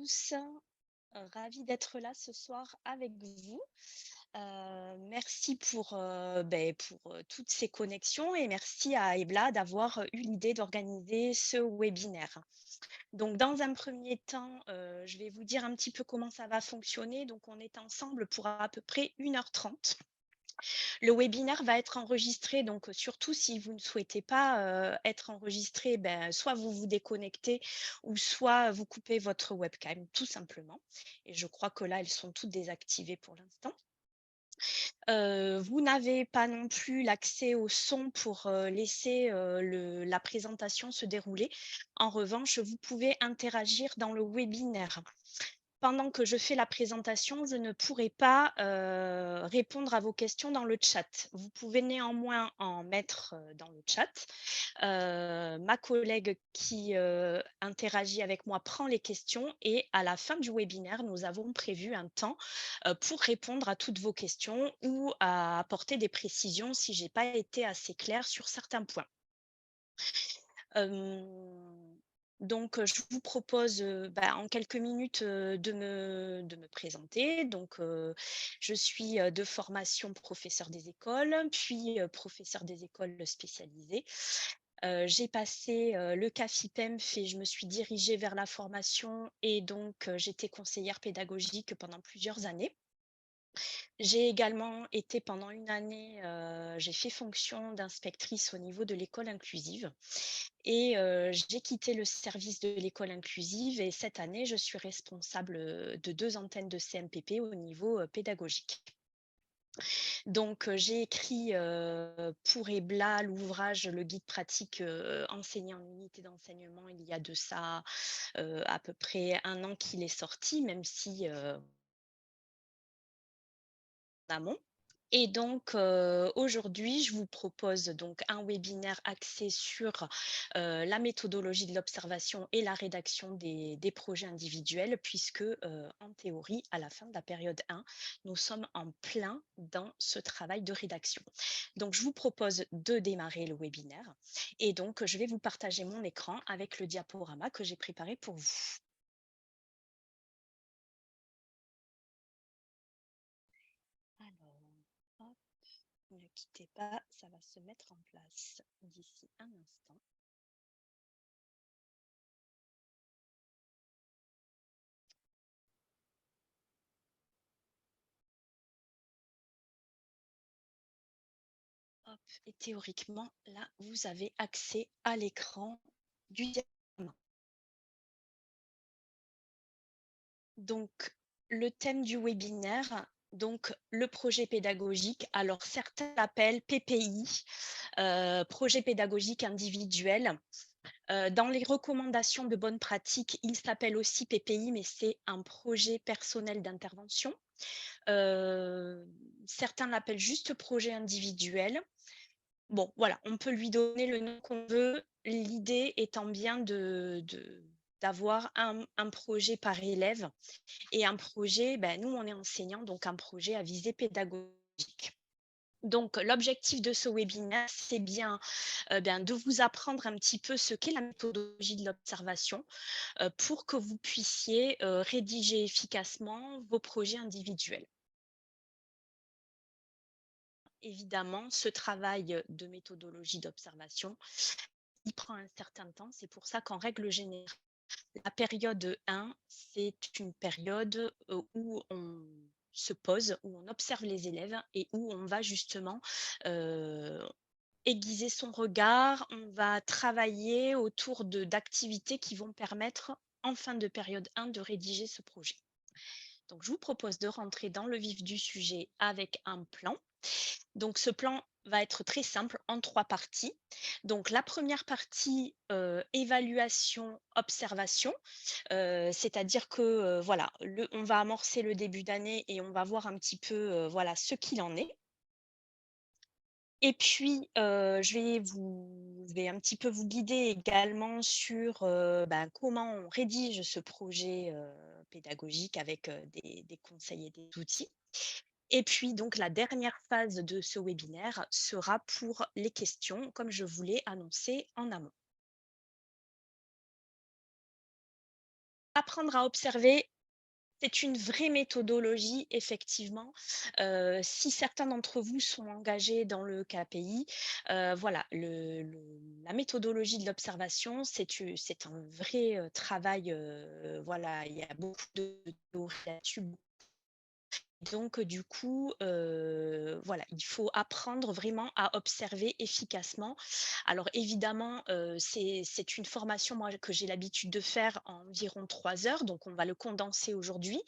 tous, ravie d'être là ce soir avec vous. Merci pour toutes ces connexions et merci à Ebla d'avoir eu l'idée d'organiser ce webinaire. Donc dans un premier temps, je vais vous dire un petit peu comment ça va fonctionner. Donc on est ensemble pour à peu près 1h30. Le webinaire va être enregistré, donc surtout si vous ne souhaitez pas être enregistré, soit vous vous déconnectez ou soit vous coupez votre webcam, tout simplement. Et je crois que là, elles sont toutes désactivées pour l'instant. Vous n'avez pas non plus l'accès au son pour laisser la présentation se dérouler. En revanche, vous pouvez interagir dans le webinaire. Pendant que je fais la présentation, je ne pourrai pas répondre à vos questions dans le chat. Vous pouvez néanmoins en mettre dans le chat. Ma collègue qui interagit avec moi prend les questions et à la fin du webinaire, nous avons prévu un temps pour répondre à toutes vos questions ou à apporter des précisions si je n'ai pas été assez claire sur certains points. Donc, je vous propose en quelques minutes de me présenter. Donc, je suis de formation professeur des écoles, puis professeur des écoles spécialisées. J'ai passé le CAFIPEMF et je me suis dirigée vers la formation et donc j'étais conseillère pédagogique pendant plusieurs années. J'ai également été pendant une année, j'ai fait fonction d'inspectrice au niveau de l'école inclusive et j'ai quitté le service de l'école inclusive et cette année, je suis responsable de 2 antennes de CMPP au niveau pédagogique. Donc, j'ai écrit pour EBLA l'ouvrage Le guide pratique enseigner en unité d'enseignement. Il y a de ça à peu près 1 an qu'il est sorti, même si en amont. Et donc, aujourd'hui, je vous propose donc un webinaire axé sur la méthodologie de l'observation et la rédaction des projets individuels, puisque en théorie, à la fin de la période 1, nous sommes en plein dans ce travail de rédaction. Donc, je vous propose de démarrer le webinaire et donc, je vais vous partager mon écran avec le diaporama que j'ai préparé pour vous. Alors, hop. Ne quittez pas, ça va se mettre en place d'ici un instant. Hop. Et théoriquement, là, vous avez accès à l'écran du diaporama. Donc, le thème du webinaire, donc le projet pédagogique. Alors, certains l'appellent PPI, projet pédagogique individuel. Dans les recommandations de bonnes pratiques, il s'appelle aussi PPI, mais c'est un projet personnel d'intervention. Certains l'appellent juste projet individuel. Bon, voilà, on peut lui donner le nom qu'on veut. L'idée étant bien d'avoir un projet par élève et un projet, nous, on est enseignants, donc un projet à visée pédagogique. Donc, l'objectif de ce webinaire, c'est bien, de vous apprendre un petit peu ce qu'est la méthodologie de l'observation pour que vous puissiez rédiger efficacement vos projets individuels. Évidemment, ce travail de méthodologie d'observation, il prend un certain temps. C'est pour ça qu'en règle générale, la période 1, c'est une période où on se pose, où on observe les élèves et où on va justement aiguiser son regard. On va travailler autour d'activités qui vont permettre, en fin de période 1, de rédiger ce projet. Donc, je vous propose de rentrer dans le vif du sujet avec un plan. Donc, ce plan va être très simple en 3 parties. Donc, la première partie, évaluation, observation, c'est-à-dire que, voilà, on va amorcer le début d'année et on va voir un petit peu, voilà, ce qu'il en est. Et puis, je vais un petit peu vous guider également sur, comment on rédige ce projet, pédagogique avec, des conseils et des outils. Et puis donc la dernière phase de ce webinaire sera pour les questions, comme je vous l'ai annoncé en amont. Apprendre à observer, c'est une vraie méthodologie effectivement. Si certains d'entre vous sont engagés dans le KPI, voilà, la méthodologie de l'observation, c'est un vrai, travail, voilà, il y a beaucoup de théorie là-dessus. Donc, du coup, voilà, il faut apprendre vraiment à observer efficacement. Alors évidemment, c'est une formation, moi, que j'ai l'habitude de faire en environ 3 heures, donc on va le condenser aujourd'hui.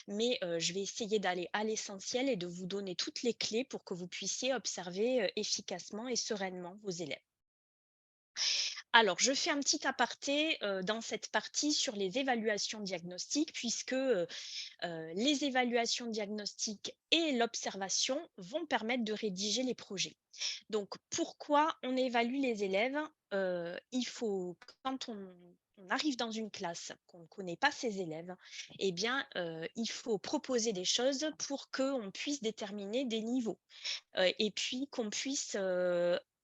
Mais, je vais essayer d'aller à l'essentiel et de vous donner toutes les clés pour que vous puissiez observer, efficacement et sereinement vos élèves. Alors, je fais un petit aparté, dans cette partie sur les évaluations diagnostiques puisque, les évaluations diagnostiques et l'observation vont permettre de rédiger les projets. Donc, pourquoi on évalue les élèves? Il faut, quand on arrive dans une classe, qu'on ne connaît pas ses élèves, eh bien, il faut proposer des choses pour qu'on puisse déterminer des niveaux. Et puis qu'on puisse,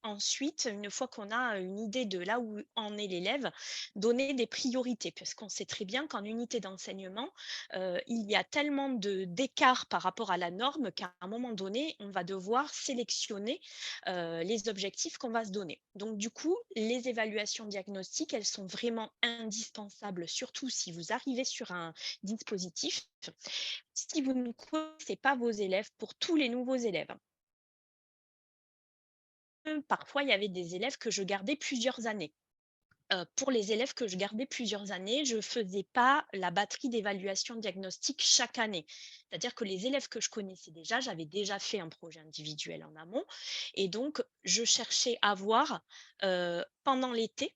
ensuite, une fois qu'on a une idée de là où en est l'élève, donner des priorités. Parce qu'on sait très bien qu'en unité d'enseignement, il y a tellement d'écart par rapport à la norme qu'à un moment donné, on va devoir sélectionner, les objectifs qu'on va se donner. Donc du coup, les évaluations diagnostiques, elles sont vraiment indispensables, surtout si vous arrivez sur un dispositif. Si vous ne connaissez pas vos élèves, pour tous les nouveaux élèves, parfois, il y avait des élèves que je gardais plusieurs années. Pour les élèves que je gardais plusieurs années, je faisais pas la batterie d'évaluation diagnostique chaque année. C'est-à-dire que les élèves que je connaissais déjà, j'avais déjà fait un projet individuel en amont et donc je cherchais à voir, pendant l'été,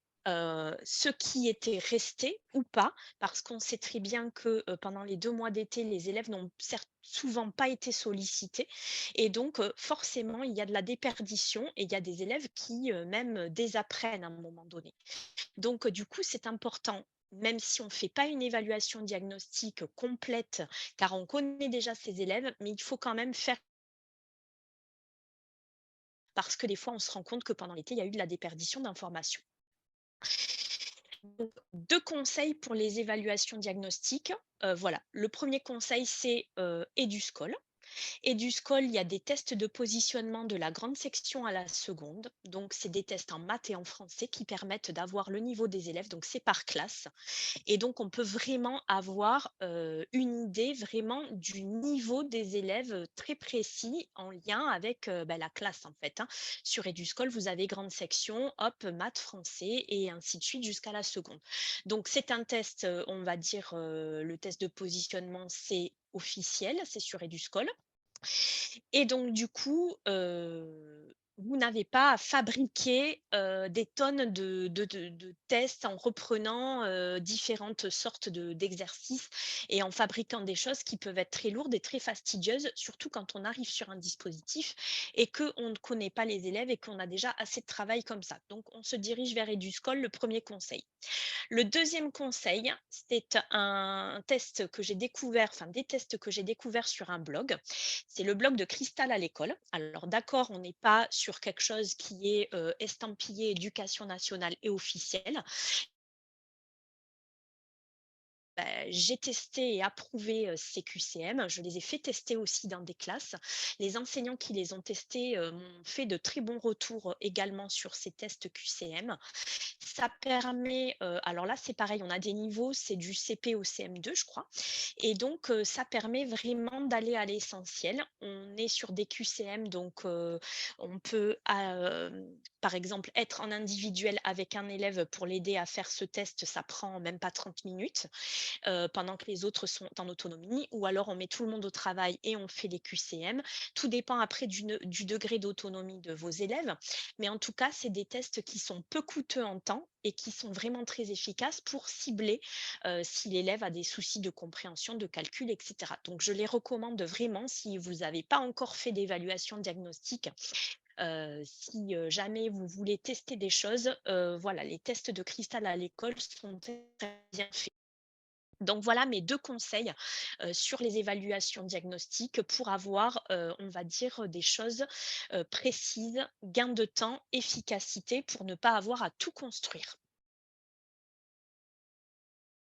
ceux qui étaient restés ou pas. Parce qu'on sait très bien que, pendant les 2 mois d'été, les élèves n'ont certes souvent pas été sollicités et donc, forcément, il y a de la déperdition et il y a des élèves qui, même, désapprennent à un moment donné. Donc, du coup, c'est important, même si on ne fait pas une évaluation diagnostique complète, car on connaît déjà ses élèves, mais il faut quand même faire parce que des fois, on se rend compte que pendant l'été, il y a eu de la déperdition d'informations. Donc, 2 conseils pour les évaluations diagnostiques. Voilà, le premier conseil, c'est, EduSCOL. EduSCOL, il y a des tests de positionnement de la grande section à la seconde. Donc, c'est des tests en maths et en français qui permettent d'avoir le niveau des élèves. Donc, c'est par classe. Et donc, on peut vraiment avoir, une idée vraiment du niveau des élèves, très précis en lien avec, bah, la classe en fait, hein. Sur EduSCOL, vous avez grande section, hop, maths, français et ainsi de suite jusqu'à la seconde. Donc c'est un test, on va dire, le test de positionnement, c'est officiel, c'est sur EduSCOL. Et donc du coup, vous n'avez pas à fabriquer, des tonnes de tests en reprenant, différentes sortes d'exercices et en fabriquant des choses qui peuvent être très lourdes et très fastidieuses, surtout quand on arrive sur un dispositif et qu'on ne connaît pas les élèves et qu'on a déjà assez de travail comme ça. Donc on se dirige vers EduSCOL, le premier conseil. Le deuxième conseil, c'est un test que j'ai découvert, enfin des tests que j'ai découverts sur un blog. C'est le blog de Cristal à l'école. Alors d'accord, on n'est pas sur quelque chose qui est estampillé éducation nationale et officiel. J'ai testé et approuvé, ces QCM. Je les ai fait tester aussi dans des classes. Les enseignants qui les ont testés, m'ont fait de très bons retours, également sur ces tests QCM. Ça permet, alors là, c'est pareil, on a des niveaux, c'est du CP au CM2, je crois et donc ça permet vraiment d'aller à l'essentiel. On est sur des QCM, donc on peut, par exemple, être en individuel avec un élève pour l'aider à faire ce test, ça prend même pas 30 minutes, pendant que les autres sont en autonomie ou alors on met tout le monde au travail et on fait les QCM. Tout dépend après du degré d'autonomie de vos élèves, mais en tout cas, c'est des tests qui sont peu coûteux en temps et qui sont vraiment très efficaces pour cibler, si l'élève a des soucis de compréhension, de calcul et cetera. Donc je les recommande vraiment si vous n'avez pas encore fait d'évaluation diagnostique, si, jamais vous voulez tester des choses, voilà, les tests de cristal à l'école sont très bien faits. Donc voilà mes 2 conseils, sur les évaluations diagnostiques pour avoir, on va dire, des choses, précises, gain de temps, efficacité pour ne pas avoir à tout construire.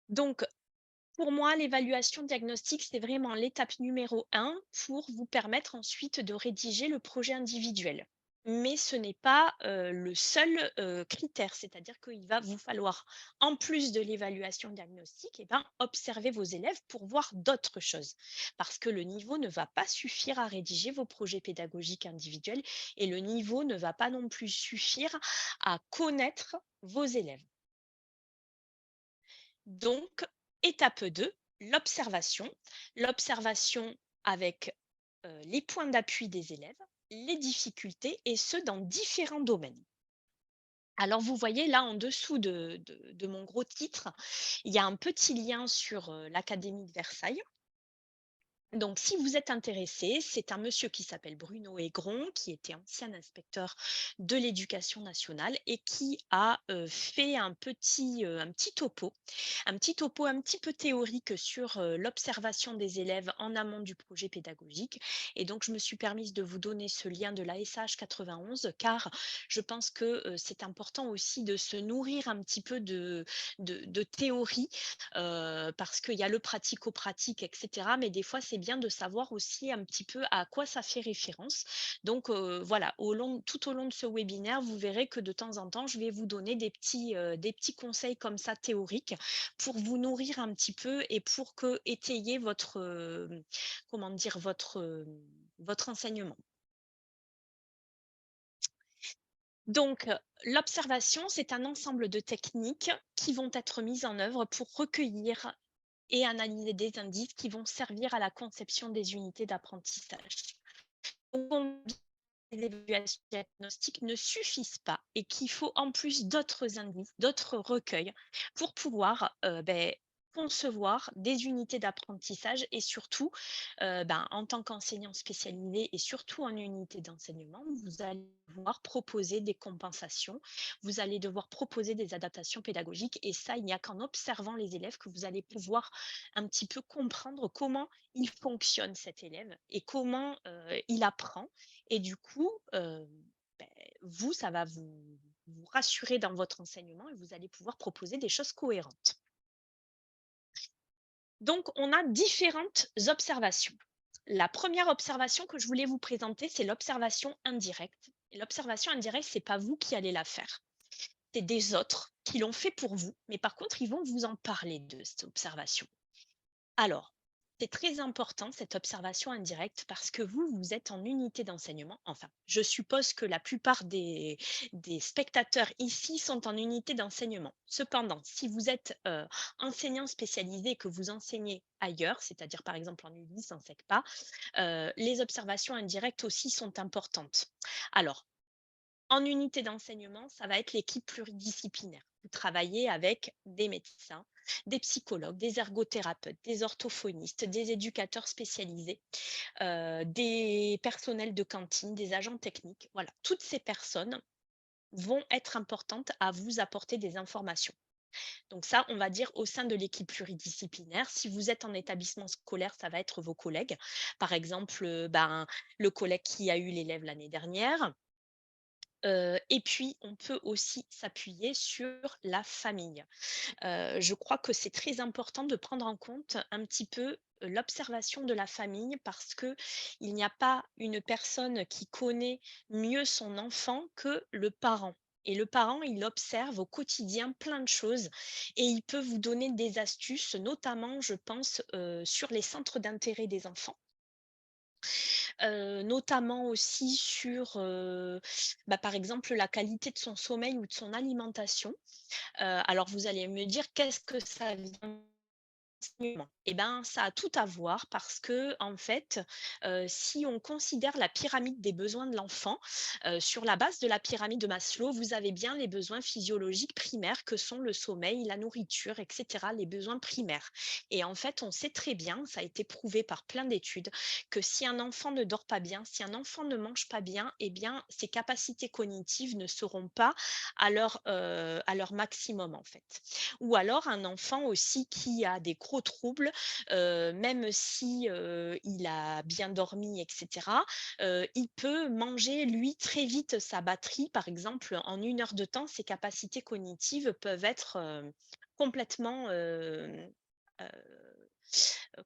Donc Pour moi, l'évaluation diagnostique, c'est vraiment l'étape numéro un pour vous permettre ensuite de rédiger le projet individuel. Mais ce n'est pas, le seul, critère. C'est-à-dire qu'il va vous falloir, en plus de l'évaluation diagnostique et ben, observer vos élèves pour voir d'autres choses. Parce que le niveau ne va pas suffire à rédiger vos projets pédagogiques individuels et le niveau ne va pas non plus suffire à connaître vos élèves. Donc, étape 2, l'observation. L'observation avec les points d'appui des élèves, les difficultés et ce, dans différents domaines. Alors, vous voyez là en dessous de mon gros titre, il y a un petit lien sur l'Académie de Versailles. Donc, si vous êtes intéressé, c'est un monsieur qui s'appelle Bruno Aigron, qui était ancien inspecteur de l'éducation nationale et qui a fait un petit topo un petit peu théorique sur l'observation des élèves en amont du projet pédagogique. Et donc, je me suis permise de vous donner ce lien de la SH 91 car je pense que c'est important aussi de se nourrir un petit peu de théorie parce qu'il y a le pratico-pratique, etc. Mais des fois, c'est bien de savoir aussi un petit peu à quoi ça fait référence. Donc voilà, tout au long de ce webinaire, vous verrez que de temps en temps, je vais vous donner des petits conseils comme ça théoriques pour vous nourrir un petit peu et pour que étayer votre, comment dire, votre enseignement. Donc, l'observation, c'est un ensemble de techniques qui vont être mises en œuvre pour recueillir et analyser des indices qui vont servir à la conception des unités d'apprentissage. Donc, les évaluations diagnostiques ne suffisent pas et qu'il faut en plus d'autres indices, d'autres recueils pour pouvoir concevoir des unités d'apprentissage et surtout, en tant qu'enseignant spécialisé et surtout en unité d'enseignement, vous allez devoir proposer des compensations, vous allez devoir proposer des adaptations pédagogiques et ça, il n'y a qu'en observant les élèves que vous allez pouvoir un petit peu comprendre comment il fonctionne cet élève et comment il apprend et du coup, beh, vous, ça va vous rassurer dans votre enseignement et vous allez pouvoir proposer des choses cohérentes. Donc, on a différentes observations. La première observation que je voulais vous présenter, c'est l'observation indirecte. Et l'observation indirecte, c'est pas vous qui allez la faire. C'est des autres qui l'ont fait pour vous, mais par contre, ils vont vous en parler de cette observation. Alors, c'est très important cette observation indirecte parce que vous, vous êtes en unité d'enseignement. Enfin, je suppose que la plupart des spectateurs ici sont en unité d'enseignement. Cependant, si vous êtes enseignant spécialisé et que vous enseignez ailleurs, c'est-à-dire par exemple en ULIS, en SECPA, les observations indirectes aussi sont importantes. Alors, en unité d'enseignement, ça va être l'équipe pluridisciplinaire. Vous travaillez avec des médecins, des psychologues, des ergothérapeutes, des orthophonistes, des éducateurs spécialisés, des personnels de cantine, des agents techniques. Voilà, toutes ces personnes vont être importantes à vous apporter des informations. Donc ça, on va dire au sein de l'équipe pluridisciplinaire. Si vous êtes en établissement scolaire, ça va être vos collègues. Par exemple, le collègue qui a eu l'élève l'année dernière, et puis, on peut aussi s'appuyer sur la famille. Je crois que c'est très important de prendre en compte un petit peu l'observation de la famille parce que il n'y a pas une personne qui connaît mieux son enfant que le parent. Et le parent, il observe au quotidien plein de choses et il peut vous donner des astuces, notamment, je pense, sur les centres d'intérêt des enfants. Notamment aussi sur, par exemple, la qualité de son sommeil ou de son alimentation. Alors vous allez me dire: «Qu'est-ce que ça vient enseignement. Et ben, ça a tout à voir parce que en fait, si on considère la pyramide des besoins de l'enfant, sur la base de la pyramide de Maslow, vous avez bien les besoins physiologiques primaires que sont le sommeil, la nourriture et cetera, les besoins primaires. Et en fait, on sait très bien, ça a été prouvé par plein d'études, que si un enfant ne dort pas bien, si un enfant ne mange pas bien, eh bien, ses capacités cognitives ne seront pas à leur maximum, en fait. Ou alors un enfant aussi qui a des gros troubles, même si, il a bien dormi et cetera, il peut manger lui très vite sa batterie. Par exemple, en 1 heure de temps, ses capacités cognitives peuvent être, complètement,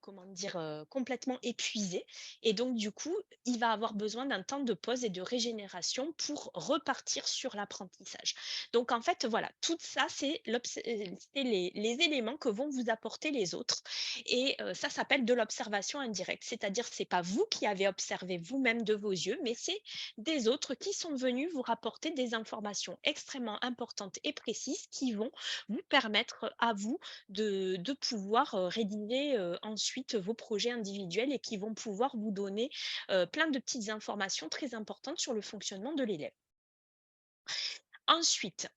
comment dire? Complètement épuisé et donc du coup, il va avoir besoin d'un temps de pause et de régénération pour repartir sur l'apprentissage. Donc en fait, voilà, tout ça, c'est les éléments que vont vous apporter les autres et ça s'appelle de l'observation indirecte. C'est-à-dire, c'est pas vous qui avez observé vous-même de vos yeux, mais c'est des autres qui sont venus vous rapporter des informations extrêmement importantes et précises qui vont vous permettre à vous de pouvoir, rédiger, ensuite vos projets individuels et qui vont pouvoir vous donner, plein de petites informations très importantes sur le fonctionnement de l'élève. Ensuite,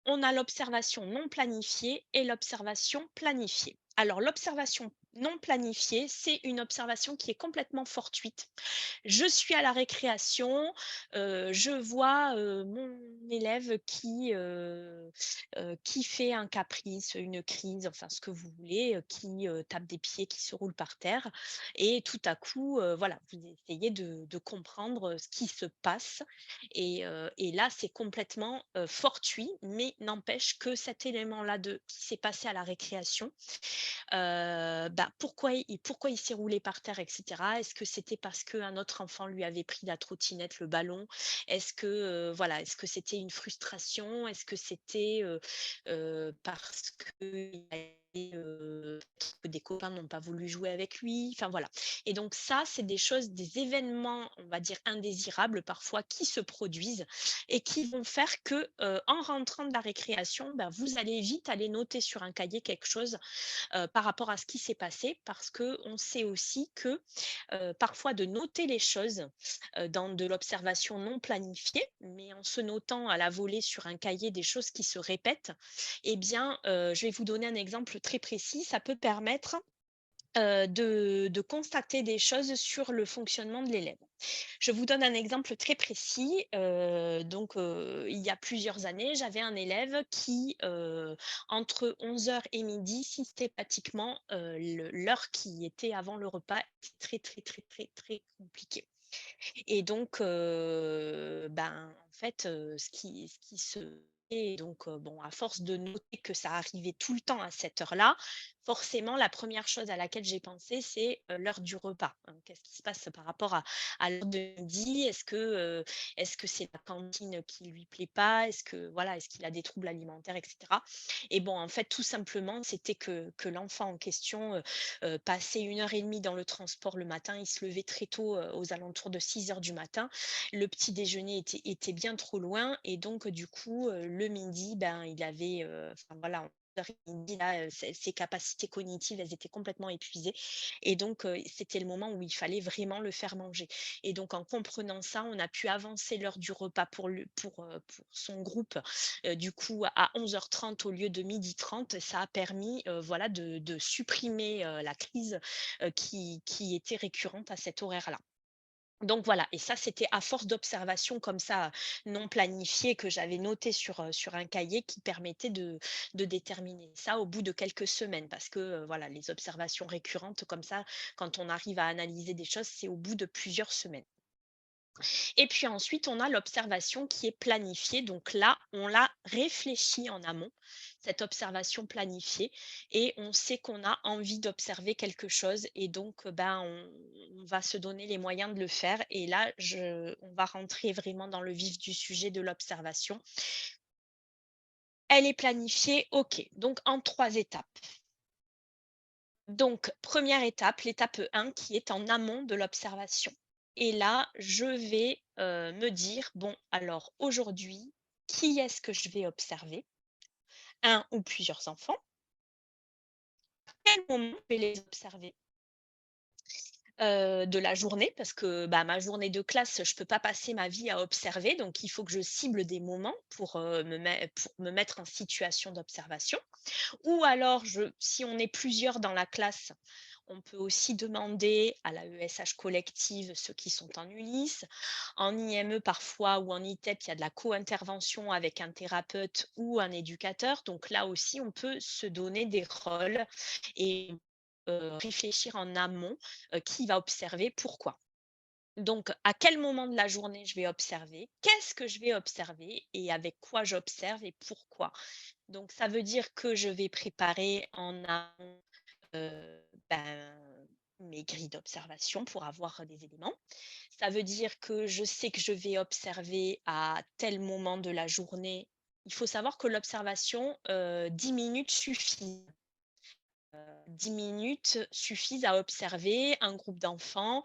on a l'observation non planifiée et l'observation planifiée. Alors l'observation non planifiée, c'est une observation qui est complètement fortuite. Je suis à la récréation, je vois, mon élève qui fait un caprice, une crise, enfin ce que vous voulez, qui, tape des pieds, qui se roule par terre et tout à coup, voilà, vous essayez de comprendre, ce qui se passe et là, c'est complètement, fortuit, mais n'empêche que cet élément-là de qui s'est passé à la récréation, bah, pourquoi il s'est roulé par terre et cetera? Est-ce que c'était parce qu'un autre enfant lui avait pris la trottinette, le ballon? Est-ce que, voilà, est-ce que c'était une frustration? Est-ce que c'était, parce qu'il peut-être que des copains n'ont pas voulu jouer avec lui? Enfin voilà et donc ça, c'est des choses, des événements, on va dire indésirables parfois qui se produisent et qui vont faire que, en rentrant de la récréation, bah, vous allez vite aller noter sur un cahier quelque chose par rapport à ce qui s'est passé parce qu'on sait aussi que, parfois de noter les choses, dans de l'observation non planifiée, mais en se notant à la volée sur un cahier des choses qui se répètent, eh bien, je vais vous donner un exemple très précis. Ça peut permettre, de constater des choses sur le fonctionnement de l'élève. Je vous donne un exemple très précis. Il y a plusieurs années, j'avais un élève qui, entre 11 heures et midi, systématiquement, l'heure qui était avant le repas était très, très, très, très, très compliquée. Et donc, en fait, ce qui se et donc, bon, à force de noter que ça arrivait tout le temps à cette heure-là, forcément, la première chose à laquelle j'ai pensé, c'est, l'heure du repas, hein. Qu'est-ce qui se passe par rapport à l'heure de midi? Est-ce que c'est la cantine qui lui plaît pas? Est-ce que voilà, est-ce qu'il a des troubles alimentaires et cetera? Et bon, en fait, tout simplement, c'était que l'enfant en question, passait 1 heure et demie dans le transport le matin. Il se levait très tôt, aux alentours de 6 heures du matin. Le petit déjeuner était bien trop loin et donc du coup, le midi, ben, il avait, enfin voilà, 11:30 là, ses capacités cognitives, elles étaient complètement épuisées et donc c'était le moment où il fallait vraiment le faire manger et donc en comprenant ça, on a pu avancer l'heure du repas pour son groupe, du coup à 11h30 au lieu de 12h30. Ça a permis, voilà de supprimer, la crise, qui était récurrente à cet horaire-là. Donc voilà et ça, c'était à force d'observations comme ça, non planifiées que j'avais notées sur un cahier qui permettait de déterminer ça au bout de quelques semaines. Parce que, voilà, les observations récurrentes comme ça, quand on arrive à analyser des choses, c'est au bout de plusieurs semaines. Et puis ensuite, on a l'observation qui est planifiée. Donc là, on l'a réfléchi en amont, cette observation planifiée, et on sait qu'on a envie d'observer quelque chose. Et donc, on va se donner les moyens de le faire. Et là, on va rentrer vraiment dans le vif du sujet de l'observation. Elle est planifiée, ok. Donc, en 3 étapes. Donc, première étape, l'étape 1 qui est en amont de l'observation. Et là, je vais, me dire: «Bon, alors aujourd'hui, qui est-ce que je vais observer? Un ou plusieurs enfants? À quel moment je vais les observer?» De la journée parce que, bah, ma journée de classe, je peux pas passer ma vie à observer, donc il faut que je cible des moments pour me mettre en situation d'observation. Ou alors si on est plusieurs dans la classe, on peut aussi demander à la ESH collective, ceux qui sont en ULIS. En IME parfois ou en ITEP, il y a de la co-intervention avec un thérapeute ou un éducateur. Donc là aussi, on peut se donner des rôles et réfléchir en amont, qui va observer, pourquoi. Donc, à quel moment de la journée je vais observer? Qu'est-ce que je vais observer et avec quoi j'observe et pourquoi? Donc, ça veut dire que je vais préparer en amont ben, mes grilles d'observation pour avoir des éléments. Ça veut dire que je sais que je vais observer à tel moment de la journée. Il faut savoir que l'observation, 10 minutes suffit. 10 minutes suffisent à observer un groupe d'enfants.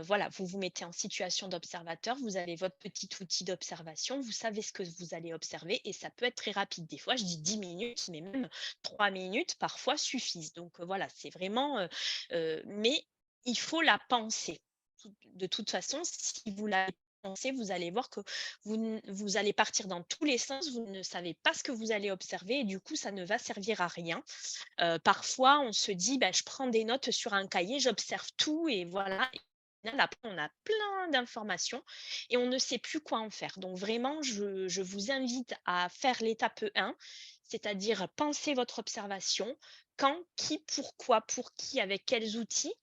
Voilà, vous vous mettez en situation d'observateur, vous avez votre petit outil d'observation, vous savez ce que vous allez observer et ça peut être très rapide. Des fois, je dis 10 minutes, mais même 3 minutes parfois suffisent. Donc, voilà, c'est vraiment, mais il faut la penser. De toute façon, si vous la pensez, vous allez voir que vous allez partir dans tous les sens, vous ne savez pas ce que vous allez observer et du coup, ça ne va servir à rien. Parfois, on se dit: «Bah, je prends des notes sur un cahier, j'observe tout» et voilà. Et au final, après, on a plein d'informations et on ne sait plus quoi en faire. Donc vraiment, je vous invite à faire l'étape 1, c'est-à-dire penser votre observation, quand, qui, pourquoi, pour qui, avec quels outils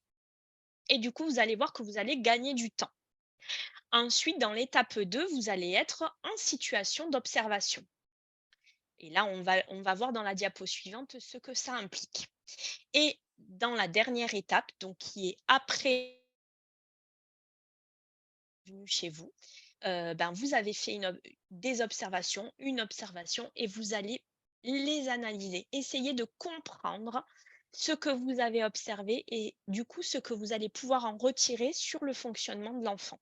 et du coup, vous allez voir que vous allez gagner du temps. Ensuite, dans l'étape 2, vous allez être en situation d'observation et là, on va voir dans la diapo suivante ce que ça implique. Et dans la dernière étape, donc qui est après venue chez vous, ben, vous avez fait des observations, une observation et vous allez les analyser. Essayez de comprendre ce que vous avez observé et du coup, ce que vous allez pouvoir en retirer sur le fonctionnement de l'enfant.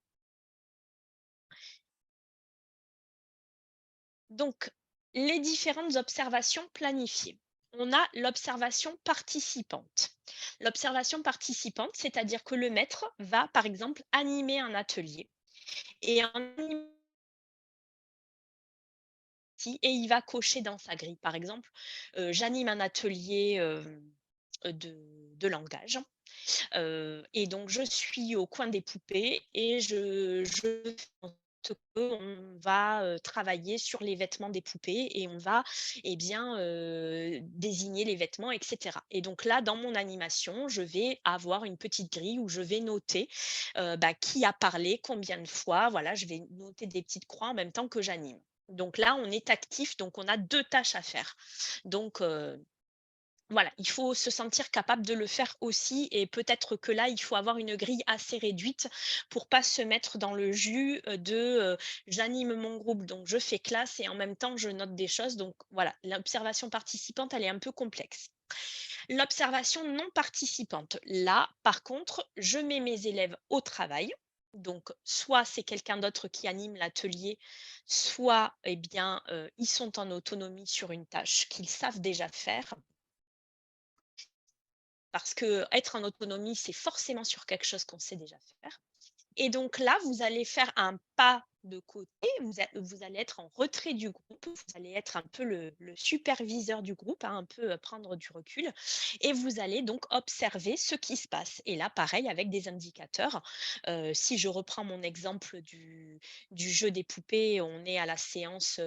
Donc, les différentes observations planifiées. On a l'observation participante. L'observation participante, c'est-à-dire que le maître va, par exemple, animer un atelier et en animant et il va cocher dans sa grille. Par exemple, j'anime un atelier, de langage. Et donc je suis au coin des poupées et je fais en sorte qu'on va, travailler sur les vêtements des poupées et on va, eh bien, désigner les vêtements et cetera. Et donc là, dans mon animation, je vais avoir une petite grille où je vais noter, bah, qui a parlé, combien de fois, voilà, je vais noter des petites croix en même temps que j'anime. Donc là, on est actif, donc on a 2 tâches à faire. Donc voilà, il faut se sentir capable de le faire aussi et peut-être que là, il faut avoir une grille assez réduite pour pas se mettre dans le jus, j'anime mon groupe, donc je fais classe et en même temps je note des choses, donc voilà, l'observation participante, elle est un peu complexe. L'observation non participante, là, par contre, je mets mes élèves au travail, donc soit c'est quelqu'un d'autre qui anime l'atelier, soit, eh bien, ils sont en autonomie sur une tâche qu'ils savent déjà faire. Parce que être en autonomie, c'est forcément sur quelque chose qu'on sait déjà faire. Et donc là, vous allez faire un pas de côté, vous allez être en retrait du groupe, vous allez être un peu le superviseur du groupe, hein, un peu, prendre du recul et vous allez donc observer ce qui se passe. Et là, pareil avec des indicateurs, si je reprends mon exemple du jeu des poupées, on est à la séance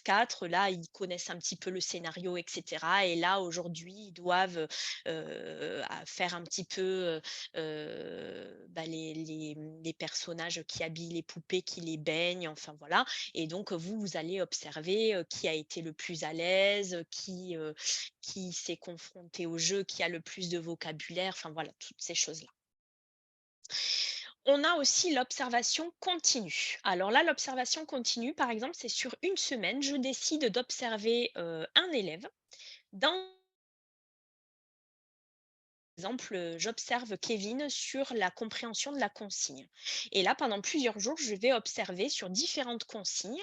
4. Là, ils connaissent un petit peu le scénario et cetera et là, aujourd'hui, ils doivent, faire un petit peu, bah, les personnages qui habillent les poupées, qui les baignent, enfin voilà. Et donc vous allez observer, qui a été le plus à l'aise, qui s'est confronté au jeu, qui a le plus de vocabulaire, enfin voilà, toutes ces choses-là. On a aussi l'observation continue. Alors là, l'observation continue, par exemple, c'est sur une semaine, je décide d'observer, un élève dans exemple, j'observe Kevin sur la compréhension de la consigne. Et là, pendant plusieurs jours, je vais observer sur différentes consignes,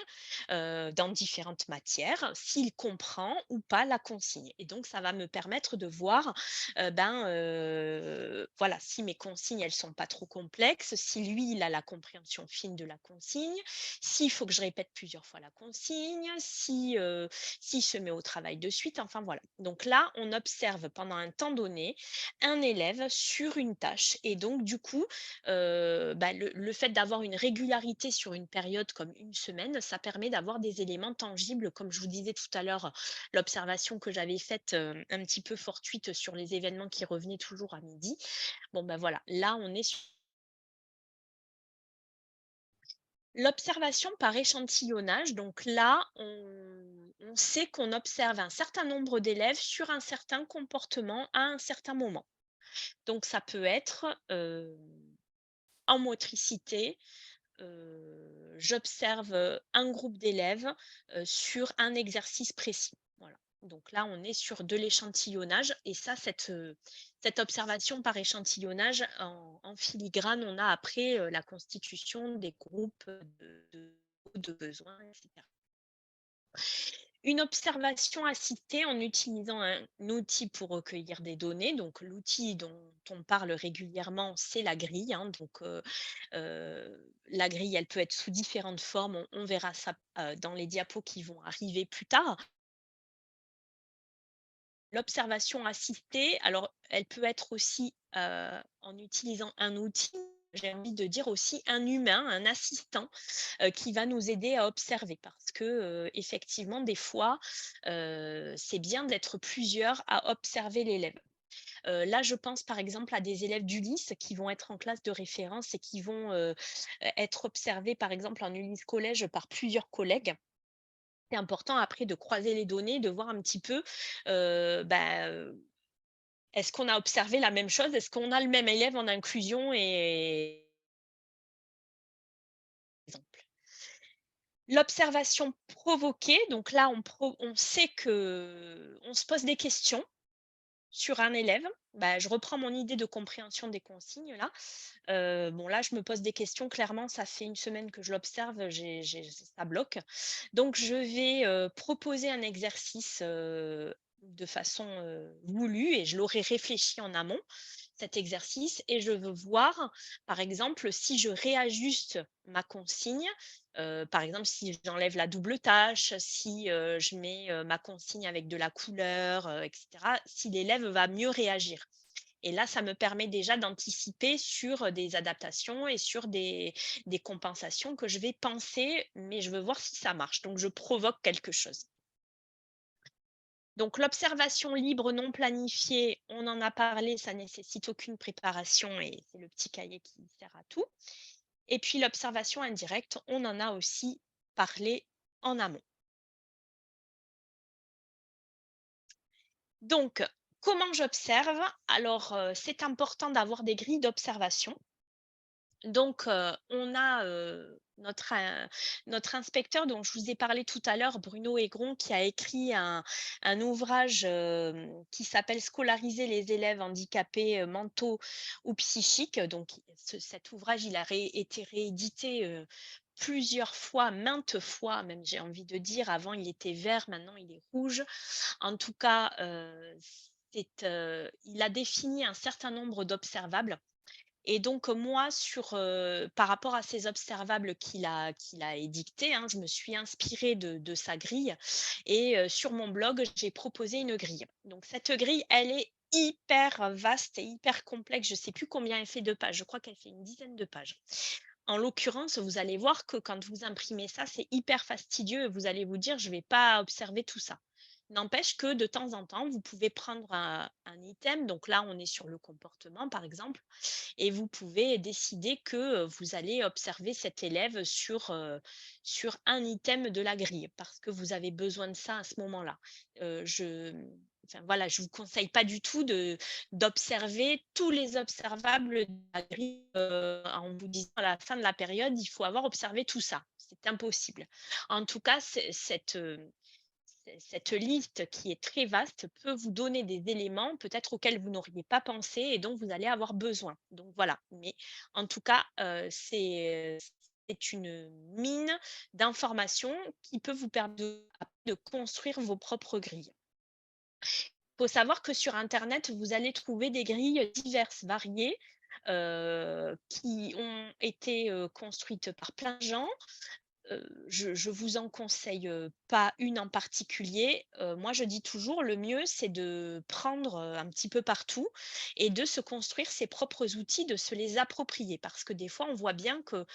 dans différentes matières, s'il comprend ou pas la consigne. Et donc, ça va me permettre de voir, voilà, si mes consignes, elles sont pas trop complexes, si lui, il a la compréhension fine de la consigne, s'il faut que je répète plusieurs fois la consigne, si, s'il se met au travail de suite, enfin voilà. Donc là, on observe pendant un temps donné un élève sur une tâche et donc du coup, bah, le fait d'avoir une régularité sur une période comme une semaine, ça permet d'avoir des éléments tangibles. Comme je vous disais tout à l'heure, l'observation que j'avais faite, un petit peu fortuite sur les événements qui revenaient toujours à midi. Bon, ben voilà, là on est L'observation par échantillonnage, donc là, on sait qu'on observe un certain nombre d'élèves sur un certain comportement à un certain moment. Donc ça peut être, en motricité, j'observe, un groupe d'élèves, sur un exercice précis. Voilà. Donc là, on est sur de l'échantillonnage et ça, cette observation par échantillonnage en filigrane, on a après, la constitution des groupes, de besoins et cetera. Une observation assistée en utilisant un outil pour recueillir des données. Donc l'outil dont on parle régulièrement, c'est la grille, hein. Donc la grille, elle peut être sous différentes formes. On verra ça, dans les diapos qui vont arriver plus tard. L'observation assistée, alors elle peut être aussi, en utilisant un outil, j'ai envie de dire aussi un humain, un assistant, qui va nous aider à observer parce que, effectivement des fois, c'est bien d'être plusieurs à observer l'élève. Là, je pense par exemple à des élèves d'Ulysse qui vont être en classe de référence et qui vont, être observés par exemple en Ulysse collège par plusieurs collègues. C'est important après de croiser les données, de voir un petit peu, bah, est-ce qu'on a observé la même chose? Est-ce qu'on a le même élève en inclusion et exemple. L'observation provoquée, donc là on sait que on se pose des questions sur un élève. Bah, je reprends mon idée de compréhension des consignes là. Bon là, je me pose des questions, clairement, ça fait une semaine que je l'observe, j'ai ça bloque. Donc je vais, proposer un exercice, de façon, voulue et je l'aurai réfléchi en amont, cet exercice et je veux voir, par exemple, si je réajuste ma consigne, par exemple, si j'enlève la double tâche, si, je mets, ma consigne avec de la couleur, et cetera, si l'élève va mieux réagir. Et là, ça me permet déjà d'anticiper sur, des adaptations et sur des compensations que je vais penser, mais je veux voir si ça marche. Donc je provoque quelque chose. Donc l'observation libre non planifiée, on en a parlé, ça nécessite aucune préparation et c'est le petit cahier qui sert à tout. Et puis l'observation indirecte, on en a aussi parlé en amont. Donc, comment j'observe? Alors, c'est important d'avoir des grilles d'observation. Donc, on a, notre inspecteur dont je vous ai parlé tout à l'heure, Bruno Aigron, qui a écrit un ouvrage, qui s'appelle «Scolariser les élèves handicapés, mentaux ou psychiques». Donc cet ouvrage, il a été réédité, plusieurs fois, maintes fois même, j'ai envie de dire. Avant, il était vert, maintenant il est rouge. En tout cas, il a défini un certain nombre d'observables et donc, moi par rapport à ces observables qu'il a édictés, hein, je me suis inspirée de sa grille et sur mon blog, j'ai proposé une grille. Donc cette grille, elle est hyper vaste et hyper complexe. Je ne sais plus combien elle fait de pages. Je crois qu'elle fait une dizaine de pages. En l'occurrence, vous allez voir que quand vous imprimez ça, c'est hyper fastidieux et vous allez vous dire: «Je ne vais pas observer tout ça». N'empêche que de temps en temps, vous pouvez prendre un item, donc là, on est sur le comportement, par exemple, et vous pouvez décider que, vous allez observer cet élève sur un item de la grille parce que vous avez besoin de ça à ce moment-là. Je enfin voilà, je vous conseille pas du tout d'observer tous les observables de la grille, en vous disant à la fin de la période: «Il faut avoir observé tout ça». C'est impossible. En tout cas, cette liste qui est très vaste peut vous donner des éléments peut-être auxquels vous n'auriez pas pensé et dont vous allez avoir besoin. Donc voilà, mais en tout cas, c'est une mine d'informations qui peut vous permettre de construire vos propres grilles. Il faut savoir que sur internet, vous allez trouver des grilles diverses, variées, qui ont été, construites par plein de gens. Je vous en conseille, pas une en particulier. Moi, je dis toujours le mieux, c'est de prendre, un petit peu partout et de se construire ses propres outils, de se les approprier. Parce que des fois, on voit bien que,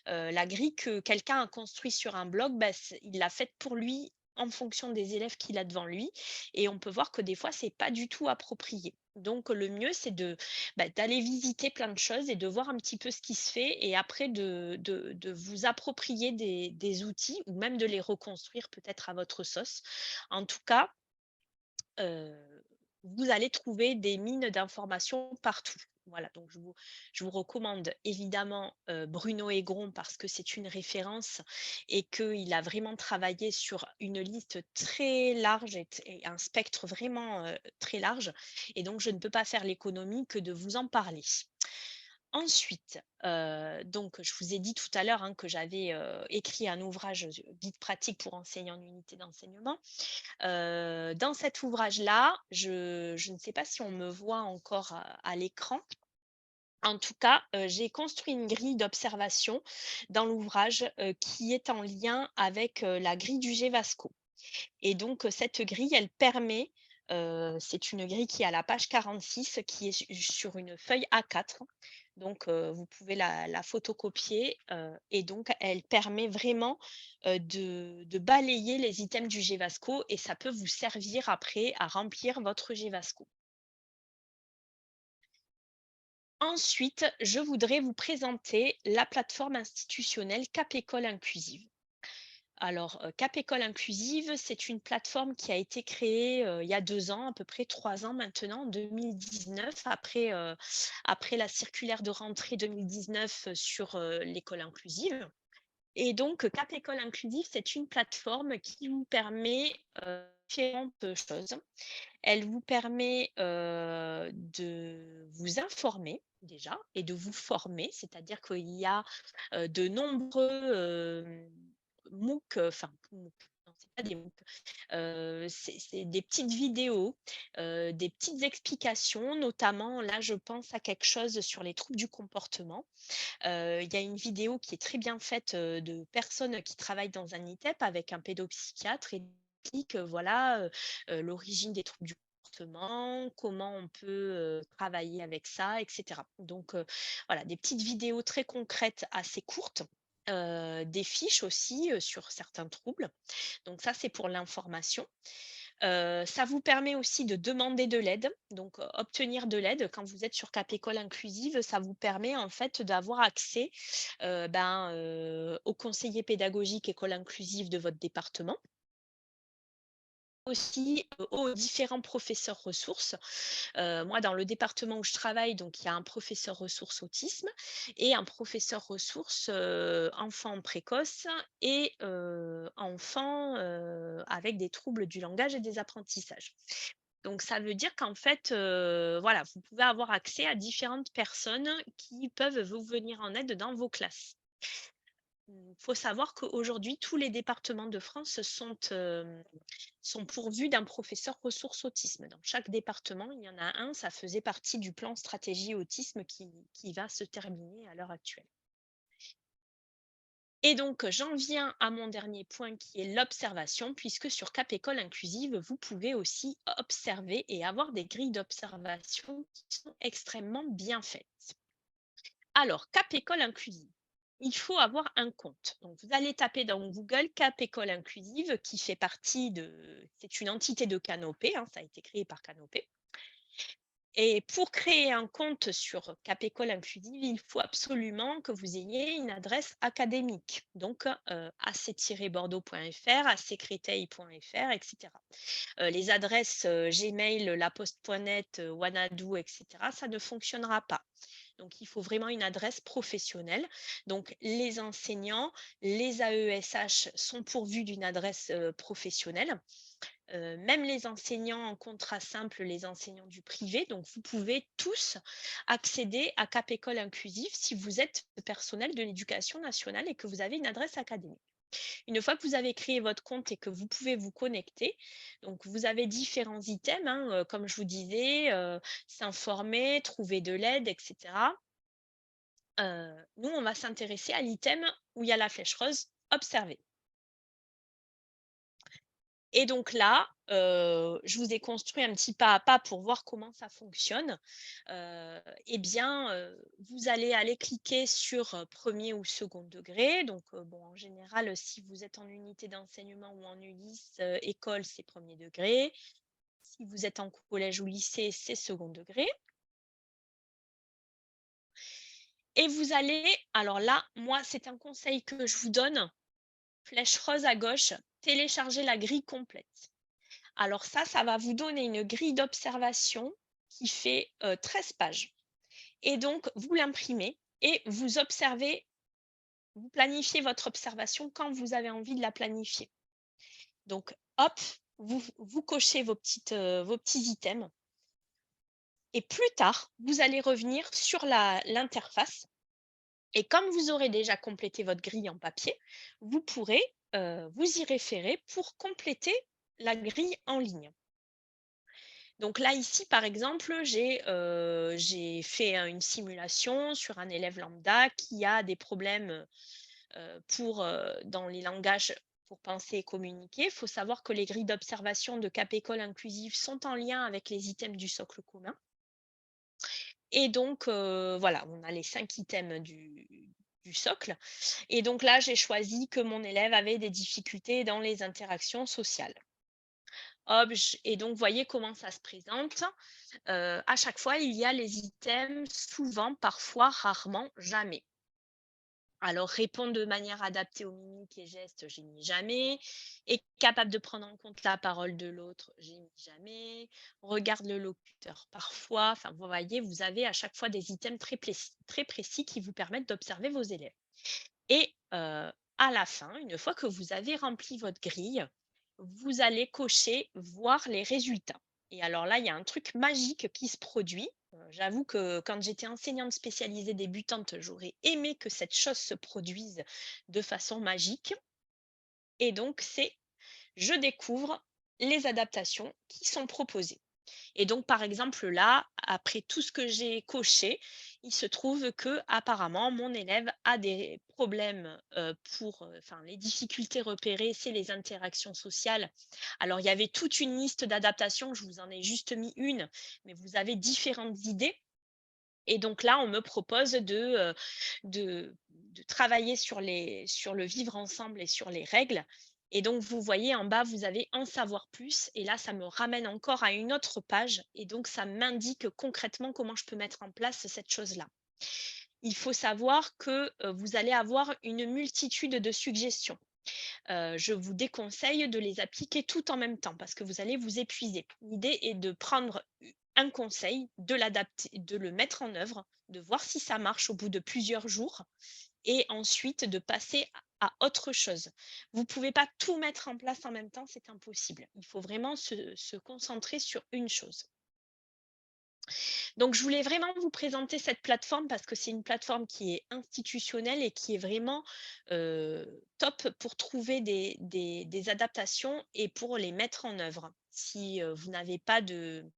la grille que quelqu'un a construit sur un blog, bah, il l'a faite pour lui en fonction des élèves qu'il a devant lui et on peut voir que des fois, c'est pas du tout approprié. Donc le mieux, c'est d'aller visiter plein de choses et de voir un petit peu ce qui se fait et après de vous approprier des outils ou même de les reconstruire peut-être à votre sauce. En tout cas, heu, vous allez trouver des mines d'informations partout. Voilà, donc je vous recommande évidemment, Bruno Aigron parce que c'est une référence et qu'il a vraiment travaillé sur une liste très large et un spectre vraiment, très large et donc je ne peux pas faire l'économie que de vous en parler. Ensuite, donc je vous ai dit tout à l'heure, hein, que j'avais, écrit un ouvrage, guide pratique pour enseignants en unité d'enseignement. Dans cet ouvrage-là, je ne sais pas si on me voit encore à l'écran. En tout cas, j'ai construit une grille d'observation dans l'ouvrage, qui est en lien avec, la grille du GEVASCO et donc, cette grille, elle permet, c'est une grille qui est à la page 46, qui est sur une feuille A4. Donc, vous pouvez la photocopier, et donc elle permet vraiment, de balayer les items du GEVASCO et ça peut vous servir après à remplir votre GEVASCO. Ensuite, je voudrais vous présenter la plateforme institutionnelle Cap École Inclusive. Alors, Cap École Inclusive, c'est une plateforme qui a été créée, il y a 2 ans, à peu près 3 ans maintenant, en 2019, après la circulaire de rentrée 2019, sur, l'école inclusive et donc, Cap École Inclusive, c'est une plateforme qui vous permet, différentes choses. Elle vous permet, de vous informer déjà et de vous former, c'est-à-dire qu'il y a, de nombreux, MOOC, enfin MOOC, non, c'est pas des MOOC, c'est des petites vidéos, des petites explications, notamment là, je pense à quelque chose sur les troubles du comportement. Il y a une vidéo qui est très bien faite, de personnes qui travaillent dans un ITEP avec un pédopsychiatre et qui explique, voilà, l'origine des troubles du comportement, comment on peut, travailler avec ça et cetera. Donc, voilà, des petites vidéos très concrètes, assez courtes, des fiches aussi, sur certains troubles. Donc ça, c'est pour l'information. Ça vous permet aussi de demander de l'aide, donc obtenir de l'aide quand vous êtes sur Cap École Inclusive, ça vous permet en fait d'avoir accès, au conseiller pédagogique école inclusive de votre département. Aussi, aux différents professeurs ressources. Moi, dans le département où je travaille, donc il y a un professeur ressources autisme et un professeur ressources, enfants précoces et enfants, avec des troubles du langage et des apprentissages. Donc ça veut dire qu'en fait, voilà, vous pouvez avoir accès à différentes personnes qui peuvent vous venir en aide dans vos classes. Il faut savoir qu'aujourd'hui, tous les départements de France sont pourvus d'un professeur ressources autisme. Dans chaque département, il y en a un, ça faisait partie du plan stratégie autisme qui va se terminer à l'heure actuelle. Et donc, j'en viens à mon dernier point qui est l'observation, puisque sur Cap École Inclusive, vous pouvez aussi observer et avoir des grilles d'observation qui sont extrêmement bien faites. Alors, Cap École Inclusive, il faut avoir un compte. Donc, vous allez taper dans Google Cap École Inclusive, qui fait partie c'est une entité de Canopé, hein, ça a été créé par Canopé. Et pour créer un compte sur Cap École Inclusive, il faut absolument que vous ayez une adresse académique, donc ac-bordeaux.fr, ac-créteil.fr, etc. Les adresses Gmail, laposte.net, Wanadoo, etc., ça ne fonctionnera pas. Donc, il faut vraiment une adresse professionnelle. Donc, les enseignants, les AESH sont pourvus d'une adresse professionnelle. Même les enseignants en contrat simple, les enseignants du privé. Donc, vous pouvez tous accéder à Cap École Inclusive si vous êtes personnel de l'éducation nationale et que vous avez une adresse académique. Une fois que vous avez créé votre compte et que vous pouvez vous connecter, donc vous avez différents items, hein, comme je vous disais, s'informer, trouver de l'aide, etc. Nous, on va s'intéresser à l'item où il y a la flèche rose, observer. Et donc là, je vous ai construit un petit pas à pas pour voir comment ça fonctionne. Et bien, vous allez aller cliquer sur, 1er ou second degré. Donc, bon, en général, si vous êtes en unité d'enseignement ou en ULIS, école, c'est 1er degré. Si vous êtes en collège ou lycée, c'est second degré. Et vous allez alors là, moi, c'est un conseil que je vous donne, flèche rose à gauche, télécharger la grille complète. Alors ça va vous donner une grille d'observation qui fait, 13 pages et donc vous l'imprimez et vous observez, vous planifiez votre observation quand vous avez envie de la planifier. Donc hop, vous cochez vos petits items et plus tard, vous allez revenir sur l'interface et comme vous aurez déjà complété votre grille en papier, vous pourrez, vous y référer pour compléter la grille en ligne. Donc là, ici, par exemple, j'ai fait, une simulation sur un élève lambda qui a des problèmes, dans les langages pour penser et communiquer. Il faut savoir que les grilles d'observation de Cap École inclusive sont en lien avec les items du socle commun et donc voilà, on a les 5 items du socle et donc là, j'ai choisi que mon élève avait des difficultés dans les interactions sociales. Hop, et donc voyez comment ça se présente. À chaque fois, il y a les items souvent, parfois, rarement, jamais. Alors répondre de manière adaptée aux mimiques et gestes, j'ai mis jamais. Est capable de prendre en compte la parole de l'autre, j'ai mis jamais. Regarde le locuteur parfois. Enfin, vous voyez, vous avez à chaque fois des items très précis qui vous permettent d'observer vos élèves. Et à la fin, une fois que vous avez rempli votre grille, vous allez cocher «Voir les résultats» et alors là, il y a un truc magique qui se produit. J'avoue que quand j'étais enseignante spécialisée débutante, j'aurais aimé que cette chose se produise de façon magique et donc c'est: je découvre les adaptations qui sont proposées. Et donc, par exemple, là, après tout ce que j'ai coché, il se trouve que apparemment mon élève a des problèmes, enfin les difficultés repérées, c'est les interactions sociales. Alors il y avait toute une liste d'adaptations, je vous en ai juste mis une, mais vous avez différentes idées et donc là, on me propose de travailler sur le vivre ensemble et sur les règles et donc vous voyez en bas, vous avez en savoir plus et là, ça me ramène encore à une autre page et donc ça m'indique concrètement comment je peux mettre en place cette chose-là. Il faut savoir que, vous allez avoir une multitude de suggestions. Je vous déconseille de les appliquer toutes en même temps parce que vous allez vous épuiser. L'idée est de prendre un conseil, de l'adapter, de le mettre en œuvre, de voir si ça marche au bout de plusieurs jours et ensuite de passer à autre chose. Vous ne pouvez pas tout mettre en place en même temps, c'est impossible. Il faut vraiment se concentrer sur une chose. Donc, je voulais vraiment vous présenter cette plateforme parce que c'est une plateforme qui est institutionnelle et qui est vraiment top pour trouver des adaptations et pour les mettre en œuvre. Si vous n'avez pas de...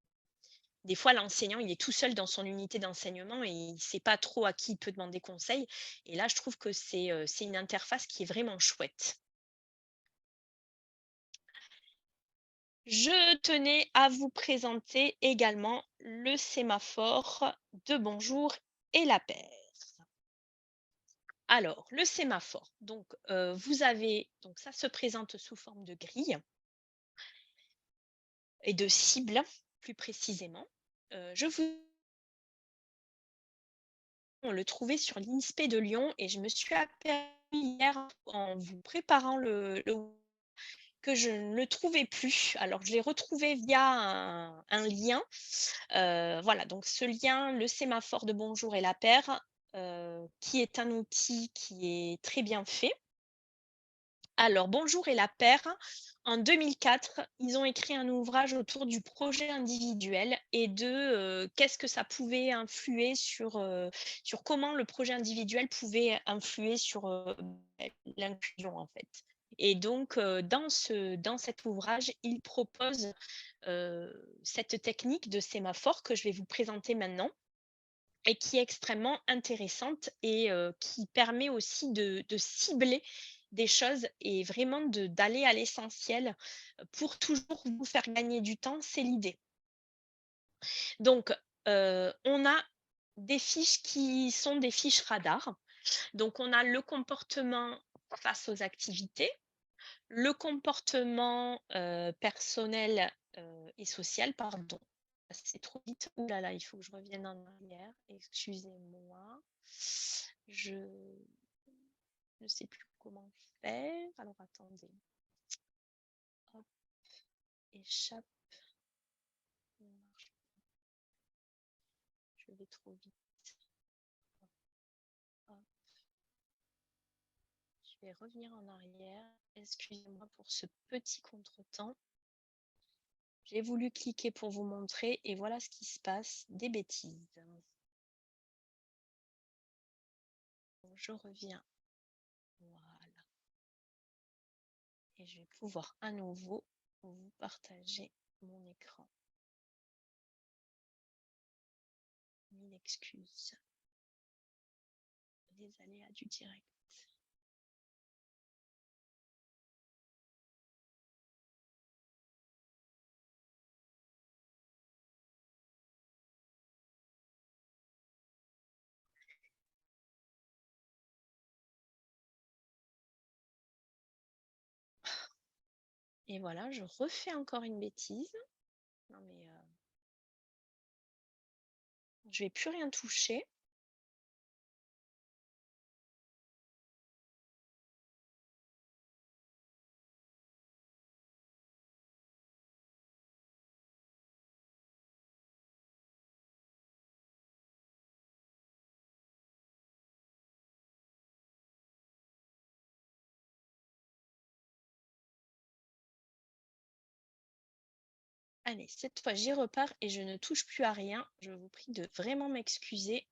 Des fois, l'enseignant, il est tout seul dans son unité d'enseignement et il ne sait pas trop à qui il peut demander conseil. Et là, je trouve que c'est une interface qui est vraiment chouette. Je tenais à vous présenter également le sémaphore de bonjour et la paire. Alors, le sémaphore, donc vous avez, donc ça se présente sous forme de grille et de cible, plus précisément. Je vous le trouvais sur l'INSPE de Lyon et je me suis aperçue hier en vous préparant le que je ne le trouvais plus. Alors, je l'ai retrouvé via un lien. Voilà, donc ce lien, le sémaphore de bonjour et la paire, qui est un outil qui est très bien fait. Alors, Bonjour et la paire, en 2004, ils ont écrit un ouvrage autour du projet individuel et de qu'est-ce que ça pouvait influer sur comment le projet individuel pouvait influer sur l'inclusion, en fait. Et donc, dans cet ouvrage, ils proposent cette technique de sémaphore que je vais vous présenter maintenant et qui est extrêmement intéressante et qui permet aussi de cibler des choses et vraiment d'aller à l'essentiel pour toujours vous faire gagner du temps, c'est l'idée. Donc, on a des fiches qui sont des fiches radars. Donc, on a le comportement face aux activités, le comportement, personnel, et social, pardon. C'est trop vite. Ouh là là, il faut que je revienne en arrière. Excusez-moi. Je ne sais plus comment faire. Alors attendez. Hop, échappe. Je vais trop vite. Hop. Je vais revenir en arrière. Excusez-moi pour ce petit contretemps. J'ai voulu cliquer pour vous montrer et voilà ce qui se passe, des bêtises. Donc, je reviens. Voilà. Et je vais pouvoir à nouveau vous partager mon écran. Mille excuses. Les aléas du direct. Et voilà, je refais encore une bêtise. Non mais je vais plus rien toucher. Allez, cette fois j'y repars et je ne touche plus à rien. Je vous prie de vraiment m'excuser.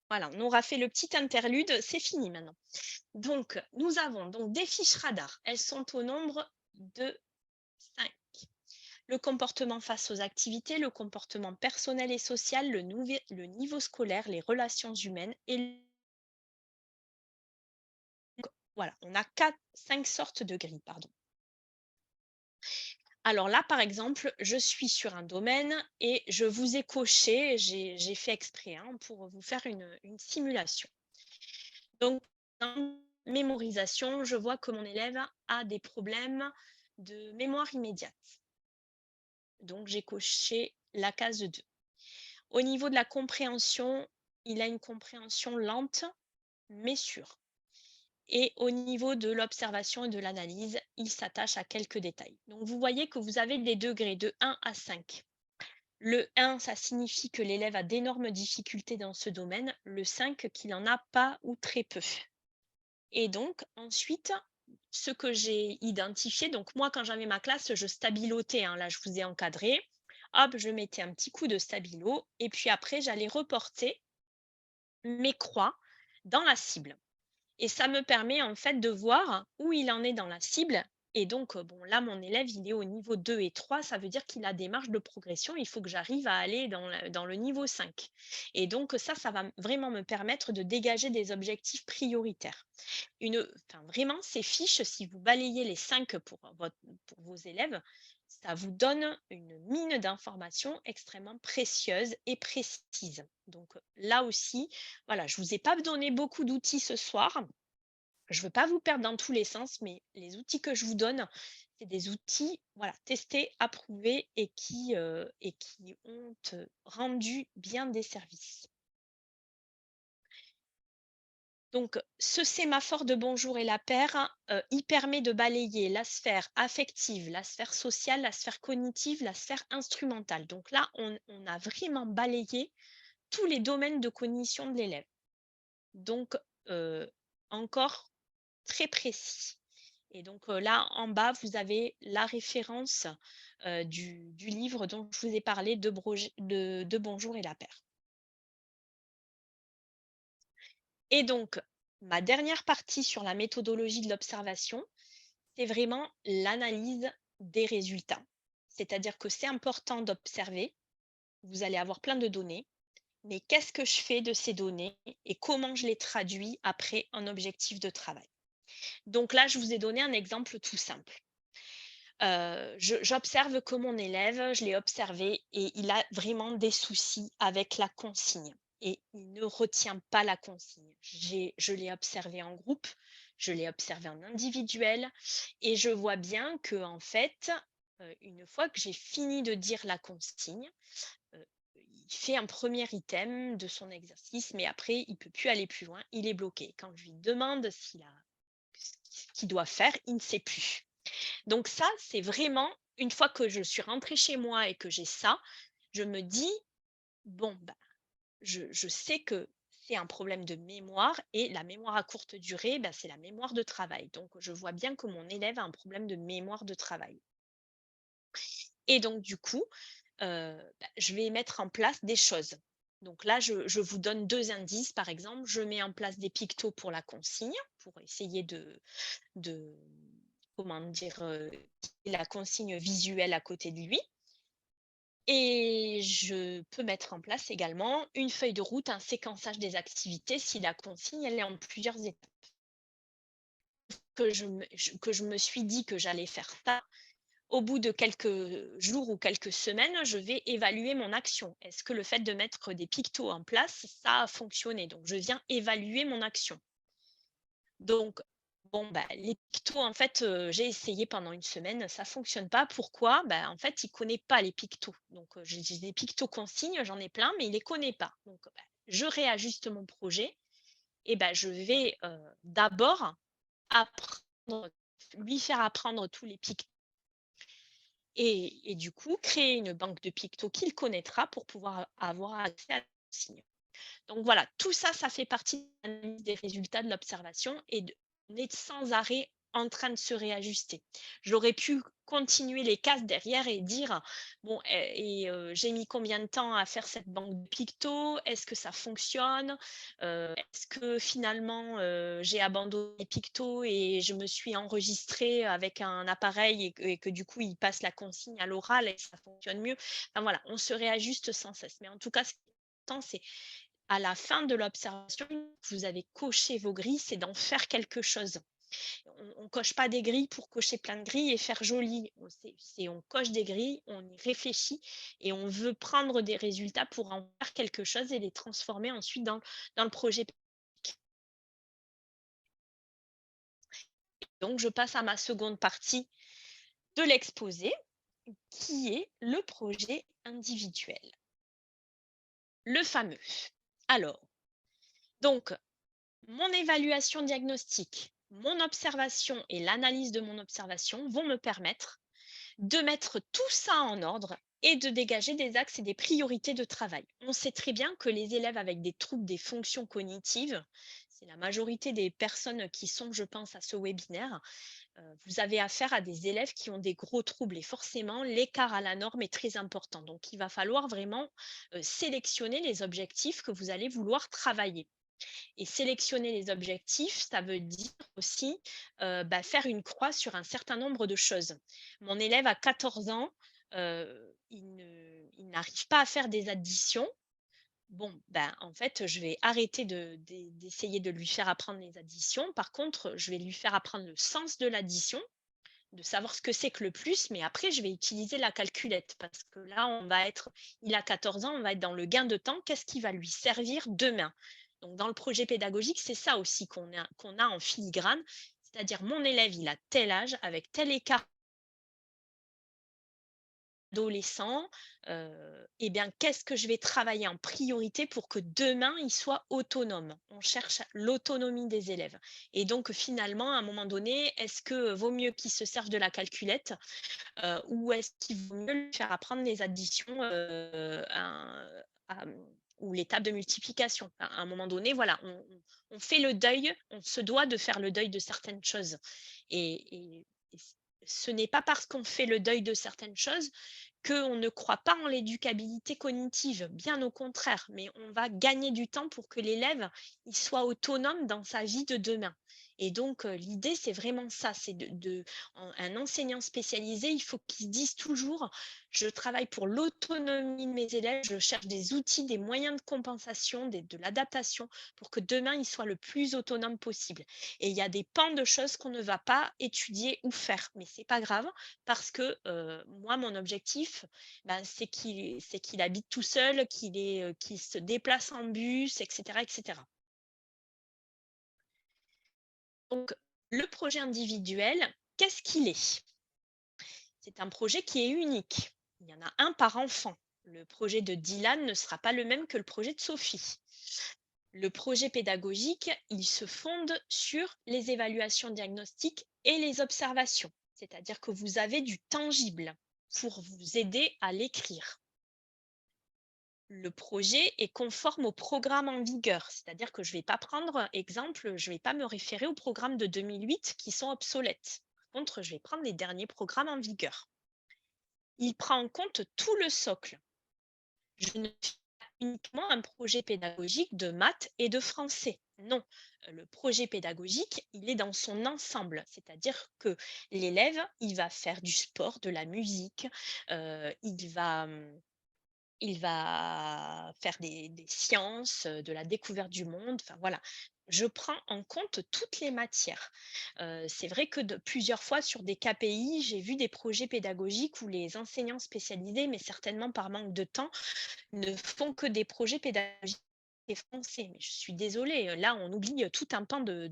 Voilà, on aura fait le petit interlude, c'est fini maintenant. Donc, nous avons donc des fiches radars. Elles sont au nombre de 5. Le comportement face aux activités, le comportement personnel et social, le niveau scolaire, les relations humaines et voilà, on a 5 sortes de grilles, pardon. Alors là, par exemple, je suis sur un domaine et je vous ai coché, j'ai fait exprès hein, pour vous faire une simulation. Donc, dans mémorisation, je vois que mon élève a des problèmes de mémoire immédiate. Donc, j'ai coché la case 2. Au niveau de la compréhension, il a une compréhension lente, mais sûre. Et au niveau de l'observation et de l'analyse, il s'attache à quelques détails. Donc, vous voyez que vous avez des degrés de 1 à 5. Le 1, ça signifie que l'élève a d'énormes difficultés dans ce domaine. Le 5, qu'il n'en a pas ou très peu. Et donc, ensuite, ce que j'ai identifié, donc moi, quand j'avais ma classe, je stabilotais, hein, là, je vous ai encadré. Hop, je mettais un petit coup de stabilo et puis après, j'allais reporter mes croix dans la cible. Et ça me permet en fait de voir où il en est dans la cible. Et donc, bon, là, mon élève, il est au niveau 2 et 3, ça veut dire qu'il a des marges de progression. Il faut que j'arrive à aller dans le niveau 5. Et donc, ça va vraiment me permettre de dégager des objectifs prioritaires. Enfin, vraiment, ces fiches, si vous balayez les 5 pour vos élèves, ça vous donne une mine d'informations extrêmement précieuse et précise. Donc là aussi, voilà, je ne vous ai pas donné beaucoup d'outils ce soir. Je ne veux pas vous perdre dans tous les sens, mais les outils que je vous donne, c'est des outils voilà, testés, approuvés et qui ont rendu bien des services. Donc, ce sémaphore de bonjour et la paire, il permet de balayer la sphère affective, la sphère sociale, la sphère cognitive, la sphère instrumentale. Donc là, on a vraiment balayé tous les domaines de cognition de l'élève. Donc, encore très précis. Et donc là, en bas, vous avez la référence du livre dont je vous ai parlé de Bonjour et la paire. Et donc, ma dernière partie sur la méthodologie de l'observation, c'est vraiment l'analyse des résultats. C'est-à-dire que c'est important d'observer, vous allez avoir plein de données, mais qu'est-ce que je fais de ces données et comment je les traduis après en objectif de travail? Donc là, je vous ai donné un exemple tout simple. J'observe que mon élève, je l'ai observé et il a vraiment des soucis avec la consigne et il ne retient pas la consigne. Je l'ai observé en groupe, je l'ai observé en individuel et je vois bien que en fait, une fois que j'ai fini de dire la consigne, il fait un premier item de son exercice, mais après il peut plus aller plus loin, il est bloqué. Quand je lui demande ce qu'il doit faire, il ne sait plus. Donc ça, c'est vraiment une fois que je suis rentrée chez moi et que j'ai ça, je me dis: «Bon, bah, je sais que c'est un problème de mémoire et la mémoire à courte durée, bah, c'est la mémoire de travail». Donc je vois bien que mon élève a un problème de mémoire de travail et donc du coup, je vais mettre en place des choses. Donc là, je vous donne 2 indices, par exemple, je mets en place des pictos pour la consigne, pour essayer de comment dire? Qu'il ait la consigne visuelle à côté de lui et je peux mettre en place également une feuille de route, un séquençage des activités si la consigne, elle est en plusieurs étapes. Que je me suis dit que j'allais faire ça, au bout de quelques jours ou quelques semaines, je vais évaluer mon action. Est-ce que le fait de mettre des pictos en place, ça a fonctionné? Donc je viens évaluer mon action. Donc, bon, bah, les pictos, en fait, j'ai essayé pendant une semaine, ça fonctionne pas. Pourquoi? Bah, en fait, il connaît pas les pictos. Donc, j'ai des pictos consignes, j'en ai plein, mais il les connaît pas. Donc, bah, je réajuste mon projet et bah, je vais, d'abord apprendre lui faire apprendre tous les pictos et du coup, créer une banque de pictos qu'il connaîtra pour pouvoir avoir accès à la consigne. Donc voilà, tout ça, ça fait partie de l'analyse des résultats de l'observation et on est sans arrêt en train de se réajuster. J'aurais pu continuer les cases derrière et dire: «Bon j'ai mis combien de temps à faire cette banque de pictos? Est-ce que ça fonctionne? Est-ce que finalement, j'ai abandonné les pictos et je me suis enregistrée avec un appareil et que du coup, il passe la consigne à l'oral et ça fonctionne mieux?» Enfin voilà, on se réajuste sans cesse. Mais en tout cas, ce qui est important, c'est à la fin de l'observation, vous avez coché vos grilles, c'est d'en faire quelque chose. On coche pas des grilles pour cocher plein de grilles et faire joli. On coche des grilles, on y réfléchit et on veut prendre des résultats pour en faire quelque chose et les transformer ensuite dans le projet. Donc je passe à ma seconde partie de l'exposé, qui est le projet individuel, le fameux. Alors, donc mon évaluation diagnostique, mon observation et l'analyse de mon observation vont me permettre de mettre tout ça en ordre et de dégager des axes et des priorités de travail. On sait très bien que les élèves avec des troubles des fonctions cognitives, c'est la majorité des personnes qui sont, je pense, à ce webinaire, vous avez affaire à des élèves qui ont des gros troubles et forcément l'écart à la norme est très important. Donc il va falloir vraiment sélectionner les objectifs que vous allez vouloir travailler. Et sélectionner les objectifs, ça veut dire aussi, faire une croix sur un certain nombre de choses. Mon élève a 14 ans, il n'arrive pas à faire des additions. Bon, ben, en fait, je vais arrêter d'essayer de lui faire apprendre les additions. Par contre, je vais lui faire apprendre le sens de l'addition, de savoir ce que c'est que le plus, mais après je vais utiliser la calculette parce que là, il a 14 ans, on va être dans le gain de temps. Qu'est-ce qui va lui servir demain? Donc dans le projet pédagogique, c'est ça aussi qu'on a en filigrane, c'est-à-dire mon élève, il a tel âge avec tel écart adolescent, et bien qu'est-ce que je vais travailler en priorité pour que demain, il soit autonome? On cherche l'autonomie des élèves et donc finalement, à un moment donné, est-ce que vaut mieux qu'il se serve de la calculette, ou est-ce qu'il vaut mieux lui faire apprendre les additions, ou les tables de multiplication? À un moment donné, voilà, on fait le deuil, on se doit de faire le deuil de certaines choses et ce n'est pas parce qu'on fait le deuil de certaines choses qu'on ne croit pas en l'éducabilité cognitive, bien au contraire, mais on va gagner du temps pour que l'élève, il soit autonome dans sa vie de demain Et donc, l'idée, c'est vraiment ça, c'est un enseignant spécialisé, il faut qu'il se dise toujours: «Je travaille pour l'autonomie de mes élèves, je cherche des outils, des moyens de compensation, de l'adaptation pour que demain, ils soient le plus autonomes possible». Et il y a des pans de choses qu'on ne va pas étudier ou faire, mais c'est pas grave parce que, moi, mon objectif, ben, c'est qu'il habite tout seul, qu'il se déplace en bus et cetera et cetera. Donc, le projet individuel, qu'est-ce qu'il est? C'est un projet qui est unique. Il y en a un par enfant. Le projet de Dylan ne sera pas le même que le projet de Sophie. Le projet pédagogique, il se fonde sur les évaluations diagnostiques et les observations. C'est-à-dire que vous avez du tangible pour vous aider à l'écrire. Le projet est conforme au programme en vigueur, c'est-à-dire que je ne vais pas prendre exemple, je ne vais pas me référer aux programmes de 2008 qui sont obsolètes. Par contre, je vais prendre les derniers programmes en vigueur. Il prend en compte tout le socle. Je ne fais pas uniquement un projet pédagogique de maths et de français. Non, le projet pédagogique, il est dans son ensemble, c'est-à-dire que l'élève, il va faire du sport, de la musique, il va faire des sciences, de la découverte du monde, enfin voilà. Je prends en compte toutes les matières. C'est vrai que de plusieurs fois sur des KPI, j'ai vu des projets pédagogiques où les enseignants spécialisés, mais certainement par manque de temps, ne font que des projets pédagogiques et français. Mais je suis désolée, là, on oublie, tout un pan de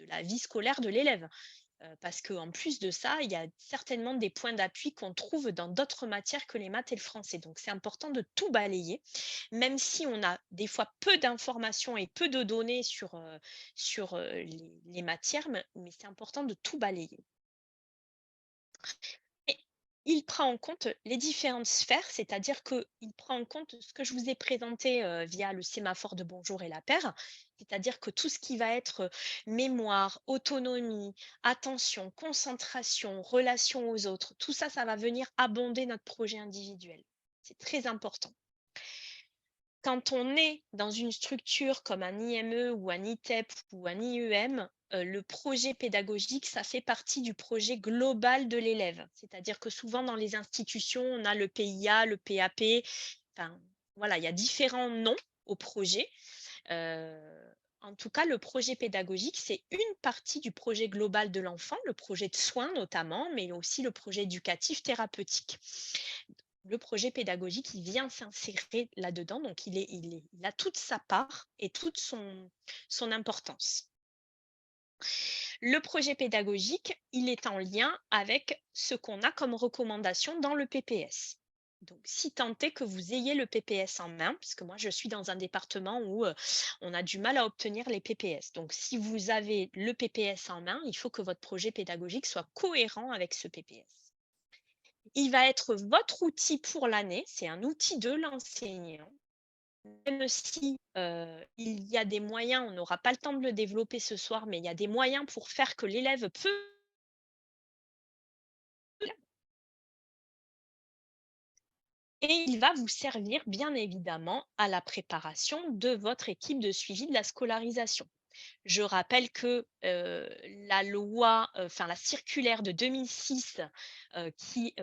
la vie scolaire de l'élève. Parce qu'en plus de ça, il y a certainement des points d'appui qu'on trouve dans d'autres matières que les maths et le français. Donc c'est important de tout balayer, même si on a des fois peu d'informations et peu de données sur les matières, mais c'est important de tout balayer. Et il prend en compte les différentes sphères, c'est-à-dire qu'il prend en compte ce que je vous ai présenté, via le sémaphore de bonjour et la paire. C'est-à-dire que tout ce qui va être, mémoire, autonomie, attention, concentration, relation aux autres, tout ça, ça va venir abonder notre projet individuel. C'est très important. Quand on est dans une structure comme un IME ou un ITEP ou un IEM, le projet pédagogique, ça fait partie du projet global de l'élève. C'est-à-dire que souvent dans les institutions, on a le PIA, le PAP, enfin voilà, il y a différents noms au projet. Heu, En tout cas, le projet pédagogique, c'est une partie du projet global de l'enfant, le projet de soins notamment, mais aussi le projet éducatif thérapeutique. Le projet pédagogique, il vient s'insérer là-dedans, donc il a toute sa part et toute son importance. Le projet pédagogique, il est en lien avec ce qu'on a comme recommandation dans le PPS. Donc, si tant est que vous ayez le PPS en main, parce que moi je suis dans un département où on a du mal à obtenir les PPS. Donc, si vous avez le PPS en main, il faut que votre projet pédagogique soit cohérent avec ce PPS. Il va être votre outil pour l'année, c'est un outil de l'enseignant. Même si, il y a des moyens, on n'aura pas le temps de le développer ce soir, mais il y a des moyens pour faire que l'élève peut et il va vous servir bien évidemment à la préparation de votre équipe de suivi de la scolarisation. Je rappelle que, la loi, enfin la circulaire de 2006, qui,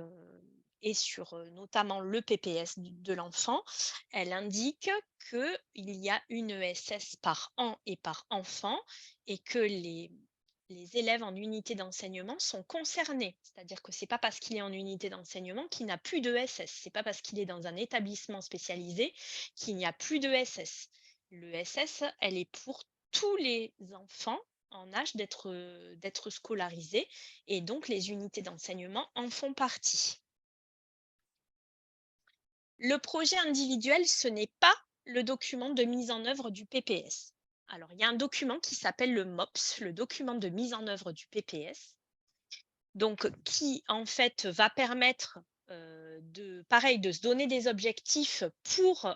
est sur, notamment le PPS de l'enfant, elle indique qu'il y a une ESS par an et par enfant et que les élèves en unité d'enseignement sont concernés. C'est-à-dire que c'est pas parce qu'il est en unité d'enseignement qu'il n'a plus d'ESS. C'est pas parce qu'il est dans un établissement spécialisé qu'il n'y a plus d'ESS. L'ESS, elle est pour tous les enfants en âge d'être scolarisés et donc les unités d'enseignement en font partie. Le projet individuel, ce n'est pas le document de mise en œuvre du PPS. Alors, il y a un document qui s'appelle le MOPS, le document de mise en œuvre du PPS, donc qui en fait va permettre de se donner des objectifs pour,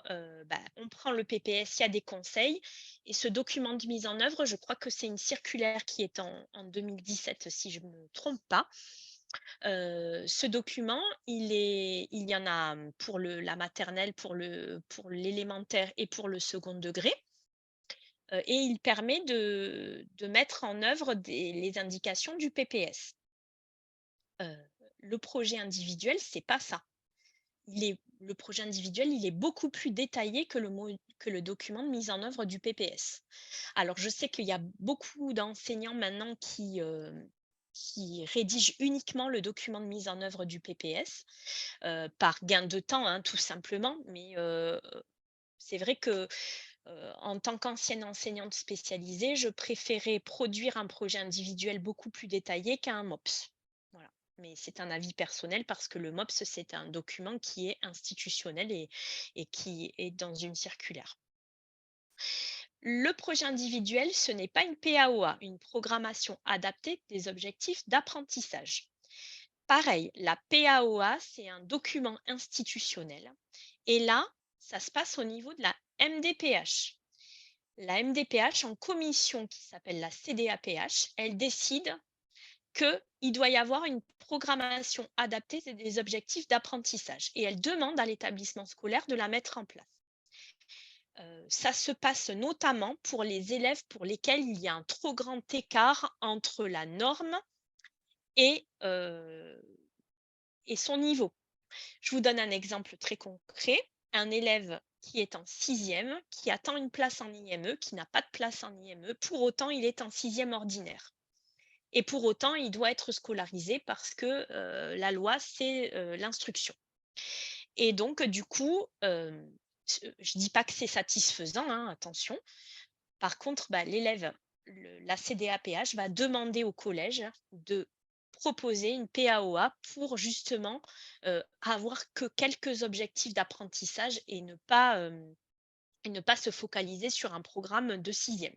on prend le PPS, il y a des conseils et ce document de mise en œuvre, je crois que c'est une circulaire qui est en 2017 si je ne me trompe pas. Ce document, il y en a pour la maternelle, pour l'élémentaire et pour le second degré. et il permet de mettre en œuvre les indications du PPS. Heu, le projet individuel, c'est pas ça. Le projet individuel, il est beaucoup plus détaillé que le document de mise en œuvre du PPS. Alors je sais qu'il y a beaucoup d'enseignants maintenant qui rédigent uniquement le document de mise en œuvre du PPS, par gain de temps, hein, tout simplement. Mais, c'est vrai que, en tant qu'ancienne enseignante spécialisée, je préférais produire un projet individuel beaucoup plus détaillé qu'un MOPS. Voilà. Mais c'est un avis personnel parce que le MOPS, c'est un document qui est institutionnel et qui est dans une circulaire. Le projet individuel, ce n'est pas une PAOA, une programmation adaptée des objectifs d'apprentissage. Pareil, la PAOA, c'est un document institutionnel. Et là, ça se passe au niveau de la MDPH. La MDPH, en commission qui s'appelle la CDAPH, elle décide qu'il doit y avoir une programmation adaptée des objectifs d'apprentissage et elle demande à l'établissement scolaire de la mettre en place. Ça se passe notamment pour les élèves pour lesquels il y a un trop grand écart entre la norme et, et son niveau. Je vous donne un exemple très concret. Un élève qui est en sixième, qui attend une place en IME, qui n'a pas de place en IME, pour autant il est en sixième ordinaire. Et pour autant, il doit être scolarisé parce que la loi, c'est l'instruction. Et donc, du coup, je ne dis pas que c'est satisfaisant, hein, attention. Par contre, bah, l'élève, la CDAPH va demander au collège de proposer une PAOA pour justement avoir que quelques objectifs d'apprentissage et ne pas se focaliser sur un programme de sixième.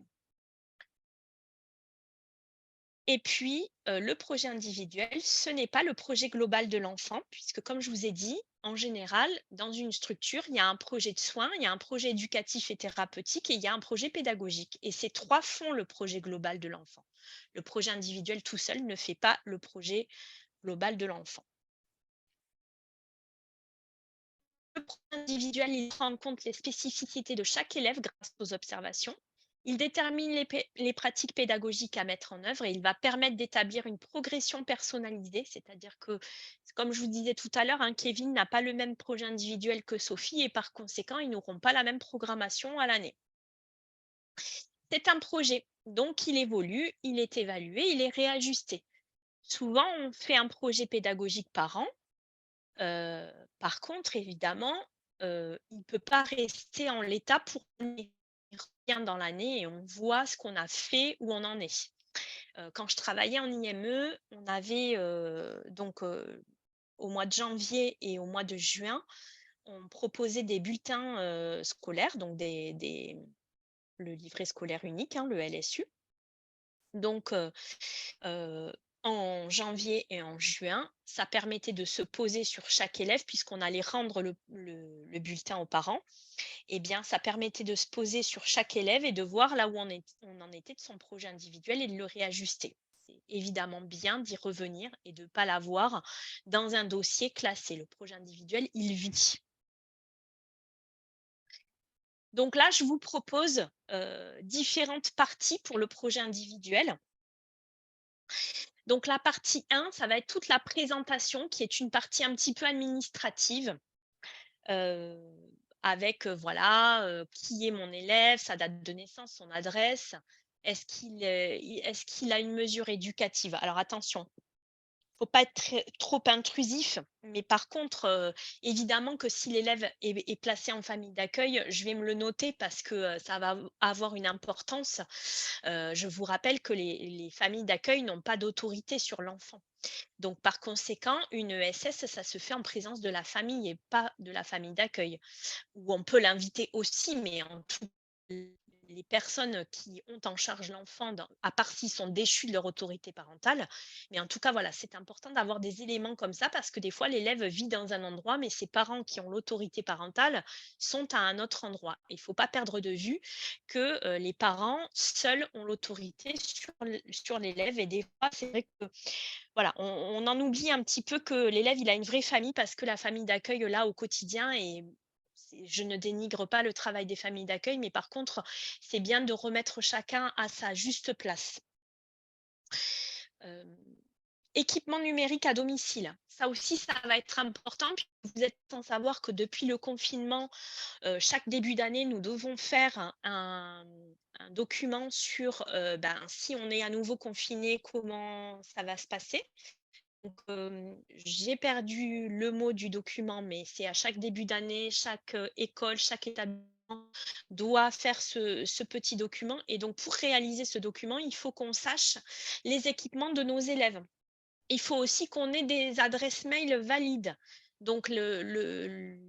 Et puis, le projet individuel, ce n'est pas le projet global de l'enfant puisque comme je vous ai dit, en général, dans une structure, il y a un projet de soins, il y a un projet éducatif et thérapeutique et il y a un projet pédagogique et ces 3 font le projet global de l'enfant. Le projet individuel tout seul ne fait pas le projet global de l'enfant. Le projet individuel, il prend en compte les spécificités de chaque élève grâce aux observations. Il détermine les pratiques pédagogiques à mettre en œuvre et il va permettre d'établir une progression personnalisée, c'est-à-dire que, comme je vous disais tout à l'heure, hein, Kevin n'a pas le même projet individuel que Sophie et par conséquent, ils n'auront pas la même programmation à l'année. C'est un projet, donc il évolue, il est évalué, il est réajusté. Souvent, on fait un projet pédagogique par an. Heu, Par contre, évidemment, il ne peut pas rester en l'état pour l'année. Il revient dans l'année et on voit ce qu'on a fait, où on en est. Quand je travaillais en IME, on avait, au mois de janvier et au mois de juin, on proposait des bulletins, scolaires, donc le livret scolaire unique, hein, le LSU. Donc Heu, en janvier et en juin, ça permettait de se poser sur chaque élève puisqu'on allait rendre le bulletin aux parents. Et bien, ça permettait de se poser sur chaque élève et de voir là où on en était de son projet individuel et de le réajuster. C'est évidemment bien d'y revenir et de ne pas l'avoir dans un dossier classé. Le projet individuel, il vit. Donc là, je vous propose, différentes parties pour le projet individuel. Donc la partie 1, ça va être toute la présentation qui est une partie un petit peu administrative, heu, avec, voilà, qui est mon élève, sa date de naissance, son adresse. Est-ce qu'il a une mesure éducative? Alors attention, faut pas être trop intrusif, mais par contre, évidemment que si l'élève est placé en famille d'accueil, je vais me le noter parce que, ça va avoir une importance. Je vous rappelle que les familles d'accueil n'ont pas d'autorité sur l'enfant. Donc par conséquent, une ESS, ça se fait en présence de la famille et pas de la famille d'accueil. Ou on peut l'inviter aussi, mais en tout les personnes qui ont en charge l'enfant, à part s'ils sont déchus de leur autorité parentale, mais en tout cas, voilà, c'est important d'avoir des éléments comme ça parce que des fois, l'élève vit dans un endroit, mais ses parents qui ont l'autorité parentale sont à un autre endroit. Il ne faut pas perdre de vue que les parents seuls ont l'autorité sur l'élève et des fois, c'est vrai que voilà, on en oublie un petit peu que l'élève, il a une vraie famille parce que la famille d'accueil là au quotidien et je ne dénigre pas le travail des familles d'accueil, mais par contre, c'est bien de remettre chacun à sa juste place. Hem, Équipement numérique à domicile. Ça aussi, ça va être important. Puis vous êtes sans savoir que depuis le confinement, chaque début d'année, nous devons faire un document sur, ben, si on est à nouveau confiné, comment ça va se passer. Donc, j'ai perdu le mot du document, mais c'est à chaque début d'année, chaque, école, chaque établissement doit faire ce petit document et donc pour réaliser ce document, il faut qu'on sache les équipements de nos élèves. Il faut aussi qu'on ait des adresses mail valides. Donc le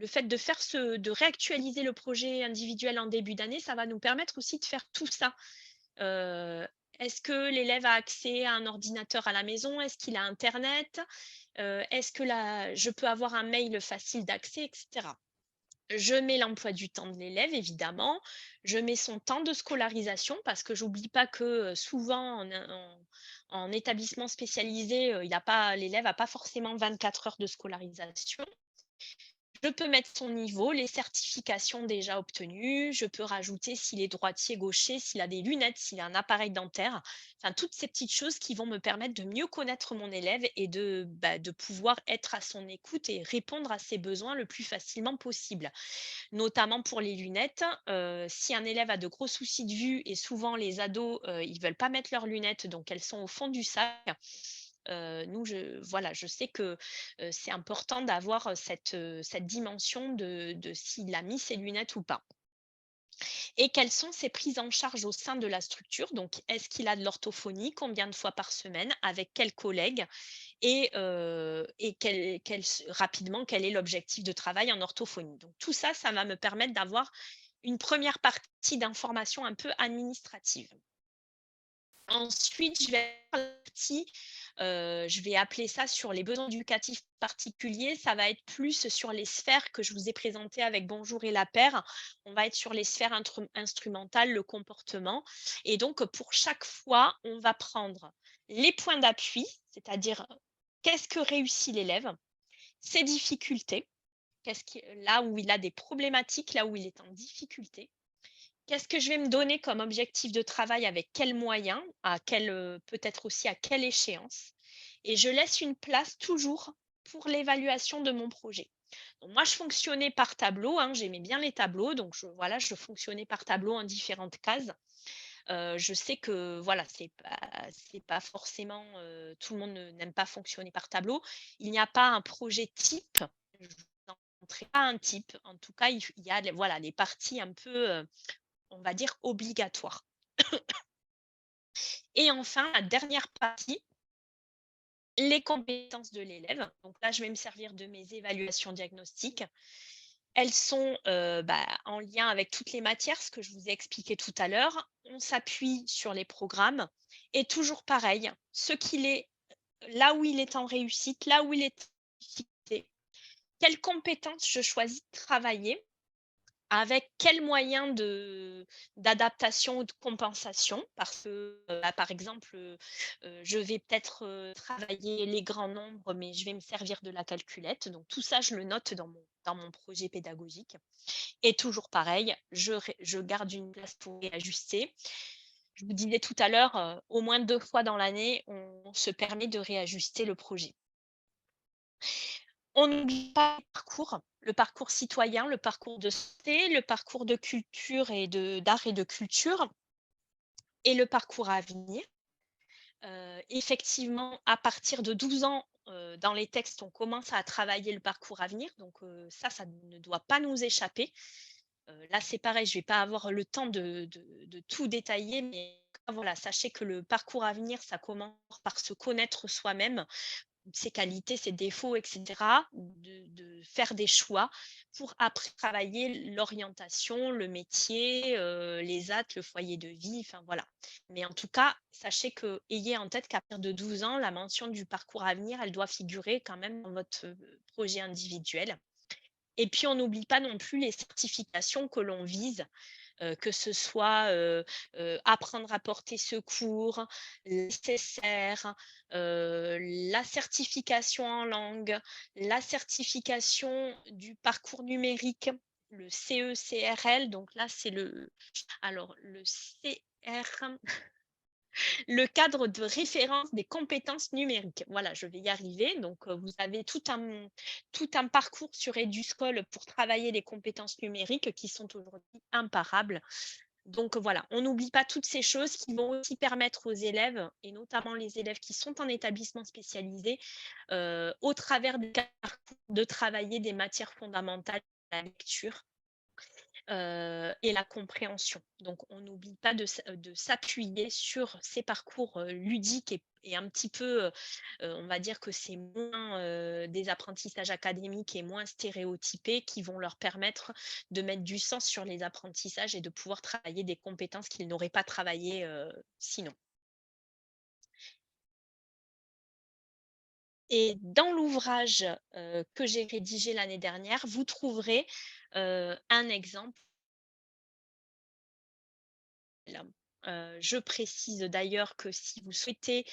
fait de faire de réactualiser le projet individuel en début d'année, ça va nous permettre aussi de faire tout ça. Heu, Est-ce que l'élève a accès à un ordinateur à la maison? Est-ce qu'il a internet? Est-ce que je peux avoir un mail facile d'accès et cetera? Je mets l'emploi du temps de l'élève évidemment, je mets son temps de scolarisation parce que j'oublie pas que, souvent en établissement spécialisé, il a pas l'élève a pas forcément 24 heures de scolarisation. Je peux mettre son niveau, les certifications déjà obtenues, je peux rajouter s'il est droitier, gaucher, s'il a des lunettes, s'il a un appareil dentaire, enfin toutes ces petites choses qui vont me permettre de mieux connaître mon élève et de pouvoir être à son écoute et répondre à ses besoins le plus facilement possible. Notamment pour les lunettes, si un élève a de gros soucis de vue et souvent les ados, ils veulent pas mettre leurs lunettes, donc elles sont au fond du sac. Nous, je sais que, c'est important d'avoir, cette dimension de s'il a mis ses lunettes ou pas. Et quelles sont ses prises en charge au sein de la structure? Donc, est-ce qu'il a de l'orthophonie? Combien de fois par semaine? Avec quels collègues? Et rapidement, quel est l'objectif de travail en orthophonie? Donc tout ça, ça va me permettre d'avoir une première partie d'information un peu administrative. Ensuite, je vais avoir la partie, je vais appeler ça sur les besoins éducatifs particuliers. Ça va être plus sur les sphères que je vous ai présentées avec Bonjour et la paire. On va être sur les sphères instrumentales, le comportement et donc pour chaque fois, on va prendre les points d'appui, c'est-à-dire, qu'est-ce que réussit l'élève? Ses difficultés, là où il a des problématiques, là où il est en difficulté. Qu'est-ce que je vais me donner comme objectif de travail avec quels moyens, peut-être aussi à quelle échéance? Et je laisse une place toujours pour l'évaluation de mon projet. Donc moi, je fonctionnais par tableau, hein, j'aimais bien les tableaux, donc je fonctionnais par tableau en différentes cases. Je sais que voilà, c'est pas forcément, tout le monde n'aime pas fonctionner par tableau. Il n'y a pas un projet type, je n'en montrerai pas un type. En tout cas, il y a voilà, les parties un peu, on va dire obligatoires. Et enfin, la dernière partie, les compétences de l'élève. Donc là, je vais me servir de mes évaluations diagnostiques. Elles sont, en lien avec toutes les matières, ce que je vous ai expliqué tout à l'heure. On s'appuie sur les programmes et toujours pareil, ce qu'il est là où il est en réussite, là où il est en difficulté, quelles compétences je choisis de travailler, avec quels moyens d'adaptation ou de compensation. Parce que, par exemple, je vais peut-être, travailler les grands nombres, mais je vais me servir de la calculette. Donc tout ça, je le note dans mon projet pédagogique et toujours pareil, je garde une place pour réajuster. Je vous disais tout à l'heure, au moins 2 fois dans l'année, on se permet de réajuster le projet. On n'oublie pas le parcours citoyen, le parcours de santé, le parcours de culture et d'art et de culture et le parcours à venir. Effectivement, à partir de 12 ans, dans les textes, on commence à travailler le parcours à venir, donc ça ne doit pas nous échapper. Là, c'est pareil, je vais pas avoir le temps de tout détailler, mais voilà, sachez que le parcours à venir, ça commence par se connaître soi-même, ses qualités, ses défauts, et cetera, de faire des choix pour après travailler l'orientation, le métier, les actes, le foyer de vie, enfin voilà. Mais en tout cas, sachez que ayez en tête qu'à partir de 12 ans, la mention du parcours à venir, elle doit figurer quand même dans votre, projet individuel. Et puis on n'oublie pas non plus les certifications que l'on vise, que ce soit, apprendre à porter secours, nécessaire, la certification en langue, la certification du parcours numérique. le CECRL, donc là, c'est alors le le cadre de référence des compétences numériques. Voilà, je vais y arriver. Donc, vous avez tout un parcours sur Eduscol pour travailler les compétences numériques qui sont aujourd'hui imparables. Donc voilà, on n'oublie pas toutes ces choses qui vont aussi permettre aux élèves, et notamment les élèves qui sont en établissement spécialisé, au travers des parcours, de travailler des matières fondamentales, la lecture, et la compréhension. Donc on n'oublie pas de s'appuyer sur ces parcours, ludiques et un petit peu, on va dire que c'est moins, des apprentissages académiques et moins stéréotypés qui vont leur permettre de mettre du sens sur les apprentissages et de pouvoir travailler des compétences qu'ils n'auraient pas travaillées, sinon. Et dans l'ouvrage, que j'ai rédigé l'année dernière, vous trouverez, un exemple. Je précise d'ailleurs que si vous souhaitez,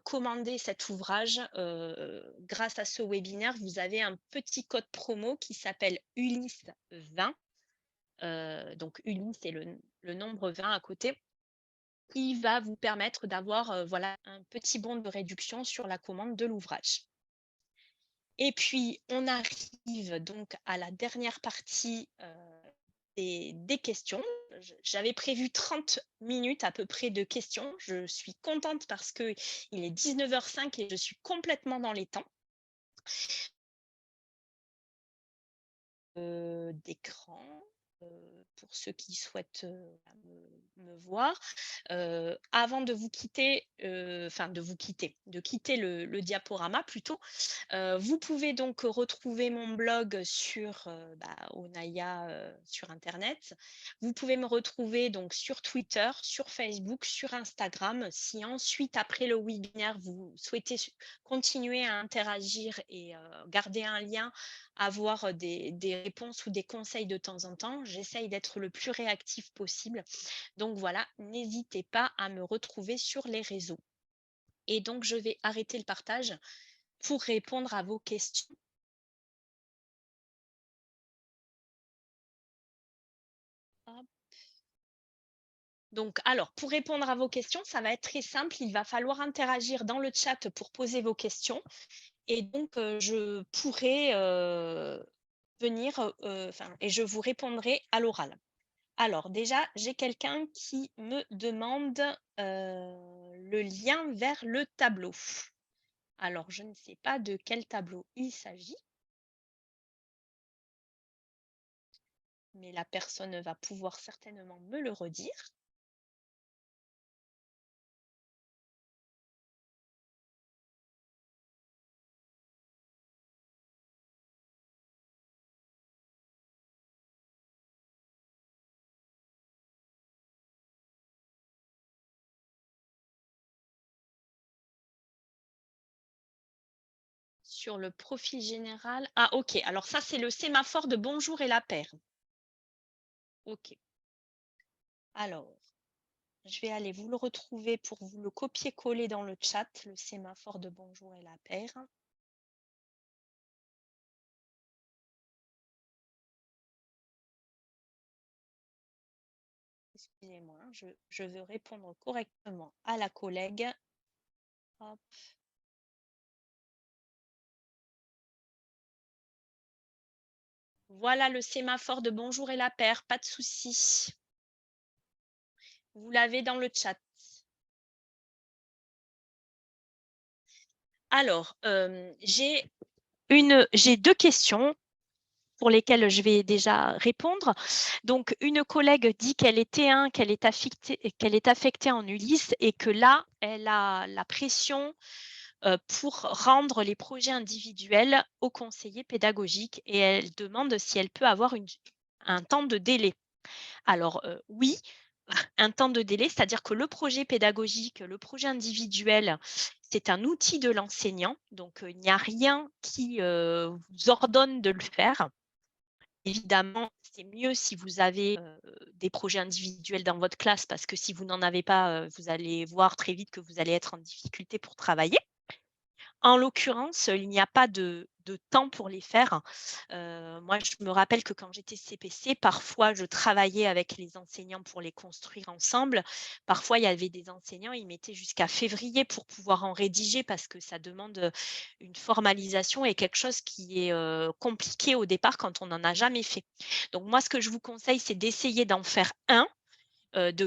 commander cet ouvrage, grâce à ce webinaire, vous avez un petit code promo qui s'appelle Ulysse 20, donc Ulysse et le nombre 20 à côté, qui va vous permettre d'avoir, voilà, un petit bon de réduction sur la commande de l'ouvrage. Et puis on arrive donc à la dernière partie, des questions. J'avais prévu 30 minutes à peu près de questions. Je suis contente parce qu'il est 19h05 et je suis complètement dans les temps. D'écran, pour ceux qui souhaitent, me voir. Avant de vous quitter, enfin de quitter le diaporama plutôt, vous pouvez donc retrouver mon blog sur, Onaya, sur internet. Vous pouvez me retrouver donc sur Twitter, sur Facebook, sur Instagram. Si ensuite, après le webinaire, vous souhaitez continuer à interagir et garder un lien, avoir des réponses ou des conseils de temps en temps, j'essaye d'être le plus réactif possible. Donc voilà, n'hésitez pas à me retrouver sur les réseaux. Et donc, je vais arrêter le partage pour répondre à vos questions. Hop. Donc, alors, pour répondre à vos questions, ça va être très simple. Il va falloir interagir dans le chat pour poser vos questions. Et donc, je pourrai venir, et je vous répondrai à l'oral. Alors, déjà, j'ai quelqu'un qui me demande le lien vers le tableau. Alors, je ne sais pas de quel tableau il s'agit, mais la personne va pouvoir certainement me le redire. Sur le profil général. Ah, OK. Alors ça, c'est le sémaphore de bonjour et la paire. OK. Alors, je vais aller vous le retrouver pour vous le copier-coller dans le chat, le sémaphore de bonjour et la paire. Excusez-moi, je veux répondre correctement à la collègue. Hop. Voilà le sémaphore de bonjour et la paire, pas de souci. Vous l'avez dans le chat. Alors, j'ai 2 questions pour lesquelles je vais déjà répondre. Donc, une collègue dit qu'elle est T1, qu'elle est affectée en Ulysse et que là, elle a la pression pour rendre les projets individuels aux conseillers pédagogiques et elle demande si elle peut avoir un temps de délai. Alors, oui, un temps de délai, c'est-à-dire que le projet pédagogique, le projet individuel, c'est un outil de l'enseignant, donc il n'y a rien qui, vous ordonne de le faire. Évidemment, c'est mieux si vous avez, des projets individuels dans votre classe parce que si vous n'en avez pas, vous allez voir très vite que vous allez être en difficulté pour travailler. En l'occurrence, il n'y a pas de de temps pour les faire. Moi, je me rappelle que quand j'étais CPC, parfois, je travaillais avec les enseignants pour les construire ensemble. Parfois, il y avait des enseignants, ils mettaient jusqu'à février pour pouvoir en rédiger parce que ça demande, une formalisation et quelque chose qui est, compliqué au départ quand on n'en a jamais fait. Donc moi, ce que je vous conseille, c'est d'essayer d'en faire un, de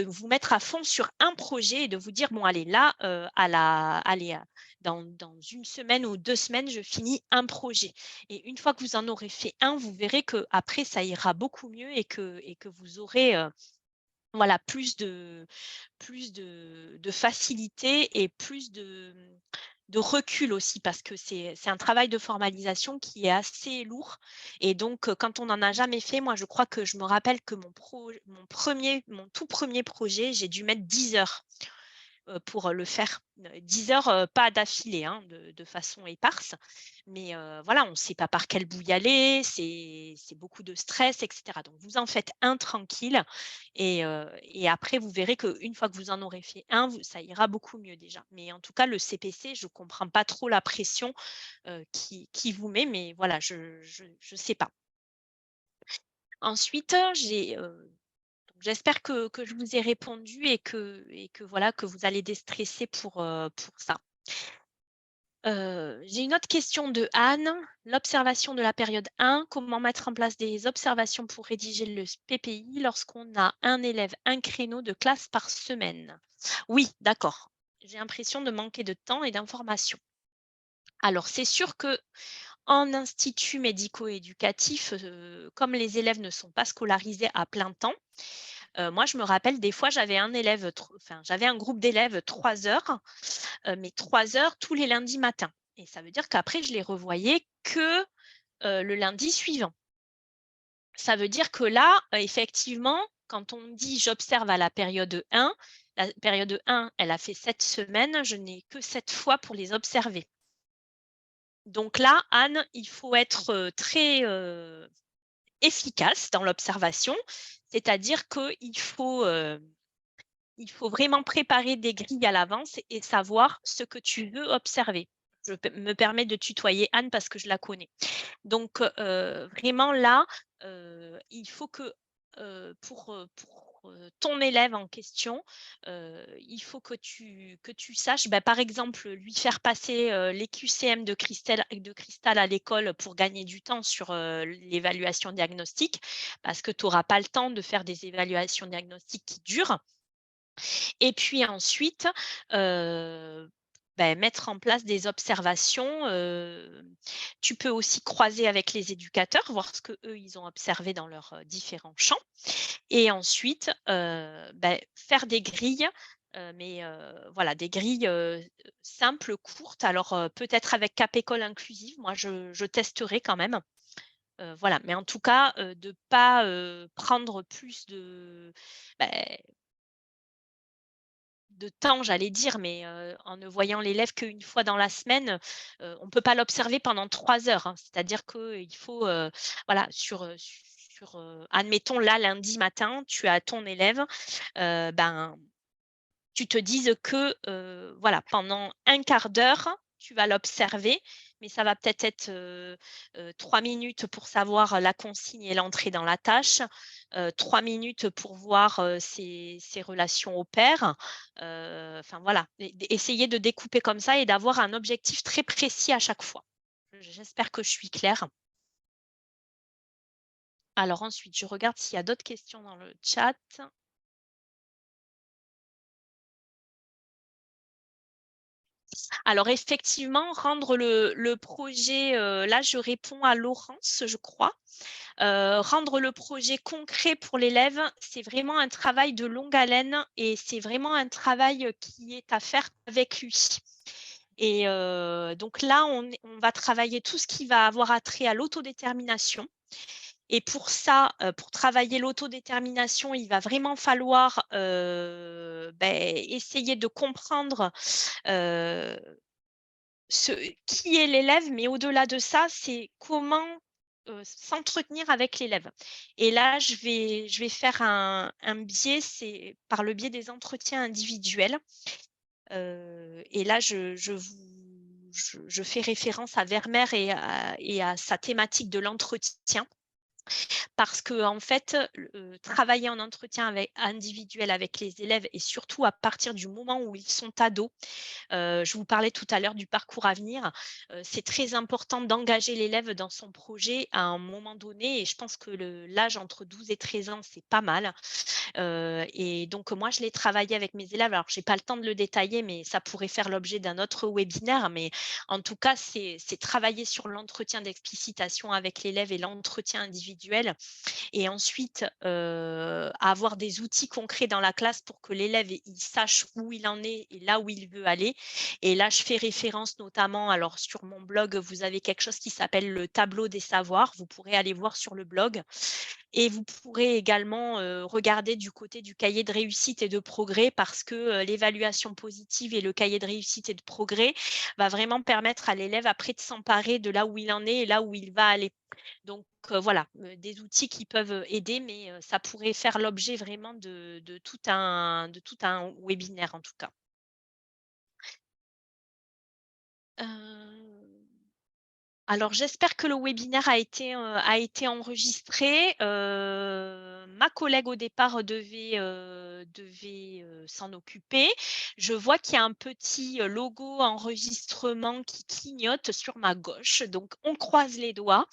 vous mettre à fond sur un projet et de vous dire: «Bon allez là, dans 1 semaine ou 2 semaines, je finis un projet» et une fois que vous en aurez fait un, vous verrez qu'après ça ira beaucoup mieux et que vous aurez, voilà, plus de facilité et plus de recul aussi parce que c'est un travail de formalisation qui est assez lourd et donc quand on n'en a jamais fait, moi je crois que je me rappelle que mon tout premier projet, j'ai dû mettre 10 heures. Pour, le faire. 10 heures, pas d'affilée, hein, de façon éparse, mais voilà, on ne sait pas par quel bout y aller, c'est beaucoup de stress et cetera. Donc vous en faites un tranquille et après vous verrez qu'une fois que vous en aurez fait un, vous ça ira beaucoup mieux déjà. Mais en tout cas, le CPC, je ne comprends pas trop la pression, qui vous met, mais voilà, je sais pas. Ensuite, j'espère que je vous ai répondu et que voilà, que vous allez déstresser pour ça. J'ai une autre question de Anne. L'observation de la période 1, comment mettre en place des observations pour rédiger le PPI lorsqu'on a un élève, un créneau de classe par semaine? Oui, d'accord. J'ai l'impression de manquer de temps et d'informations. Alors c'est sûr que en institut médico-éducatif, comme les élèves ne sont pas scolarisés à plein temps, moi, je me rappelle des fois, j'avais un groupe d'élèves 3 heures, mais 3 heures tous les lundis matins et ça veut dire qu'après je les revoyais que, le lundi suivant. Ça veut dire que là, effectivement, quand on dit: «J'observe à la période 1, elle a fait 7 semaines, je n'ai que 7 fois pour les observer. Donc là, Anne, il faut être, très, efficace dans l'observation, c'est-à-dire qu'il faut vraiment préparer des grilles à l'avance et savoir ce que tu veux observer. Me permets de tutoyer Anne parce que je la connais. Donc, vraiment là, il faut que, pour ton élève en question, il faut que tu saches, bah, par exemple, lui faire passer, les QCM de cristal à l'école pour gagner du temps sur, l'évaluation diagnostique, parce que tu auras pas le temps de faire des évaluations diagnostiques qui durent. Et puis ensuite, heu, mettre en place des observations, tu peux aussi croiser avec les éducateurs, voir ce qu'eux, ils ont observé dans leurs, différents champs et ensuite, faire des grilles, mais voilà, des grilles, simples, courtes. Alors, peut-être avec Cap École inclusive, moi je testerai quand même, voilà, mais en tout cas, de pas, prendre plus beh de temps, j'allais dire, mais en ne voyant l'élève qu'une fois dans la semaine, on ne peut pas l'observer pendant 3 heures, hein. C'est-à-dire qu'il faut, voilà, admettons là, lundi matin, tu as ton élève, ben, tu te dises que, voilà, pendant un quart d'heure, tu vas l'observer, mais ça va peut-être être, 3 minutes pour savoir la consigne et l'entrée dans la tâche, 3 minutes pour voir, ses relations au pair, enfin voilà, essayer de découper comme ça et d'avoir un objectif très précis à chaque fois. J'espère que je suis claire. Alors ensuite, je regarde s'il y a d'autres questions dans le chat. Alors effectivement, rendre le projet, là je réponds à Laurence, je crois. Rendre le projet concret pour l'élève, c'est vraiment un travail de longue haleine et c'est vraiment un travail, qui est à faire avec lui et donc là, on va travailler tout ce qui va avoir attrait à l'autodétermination et pour ça, pour travailler l'autodétermination, il va vraiment falloir, essayer de comprendre, heu ce qui est l'élève, mais au-delà de ça, c'est comment, s'entretenir avec l'élève et là, je vais faire un biais, c'est par le biais des entretiens individuels, et là, je vous je fais référence à Vermeer et à sa thématique de l'entretien. Parce que en fait, travailler en entretien individuel avec les élèves et surtout à partir du moment où ils sont ados, je vous parlais tout à l'heure du parcours à venir. C'est très important d'engager l'élève dans son projet à un moment donné et je pense que l'âge entre 12 et 13 ans, c'est pas mal. Et donc moi, je l'ai travaillé avec mes élèves. Alors, j'ai pas le temps de le détailler, mais ça pourrait faire l'objet d'un autre webinaire. Mais en tout cas, c'est travailler sur l'entretien d'explicitation avec l'élève et l'entretien individuel et ensuite, avoir des outils concrets dans la classe pour que l'élève, il sache où il en est et là où il veut aller. Et là, je fais référence notamment alors sur mon blog, vous avez quelque chose qui s'appelle le tableau des savoirs. Vous pourrez aller voir sur le blog et vous pourrez également, regarder du côté du cahier de réussite et de progrès parce que, l'évaluation positive et le cahier de réussite et de progrès va vraiment permettre à l'élève après de s'emparer de là où il en est et là où il va aller. Donc voilà, des outils qui peuvent, aider, mais ça pourrait faire l'objet vraiment de tout un webinaire en tout cas. Heu Alors j'espère que le webinaire a été enregistré. Ma collègue au départ devait s'en occuper. Je vois qu'il y a un petit, logo enregistrement qui clignote sur ma gauche, donc on croise les doigts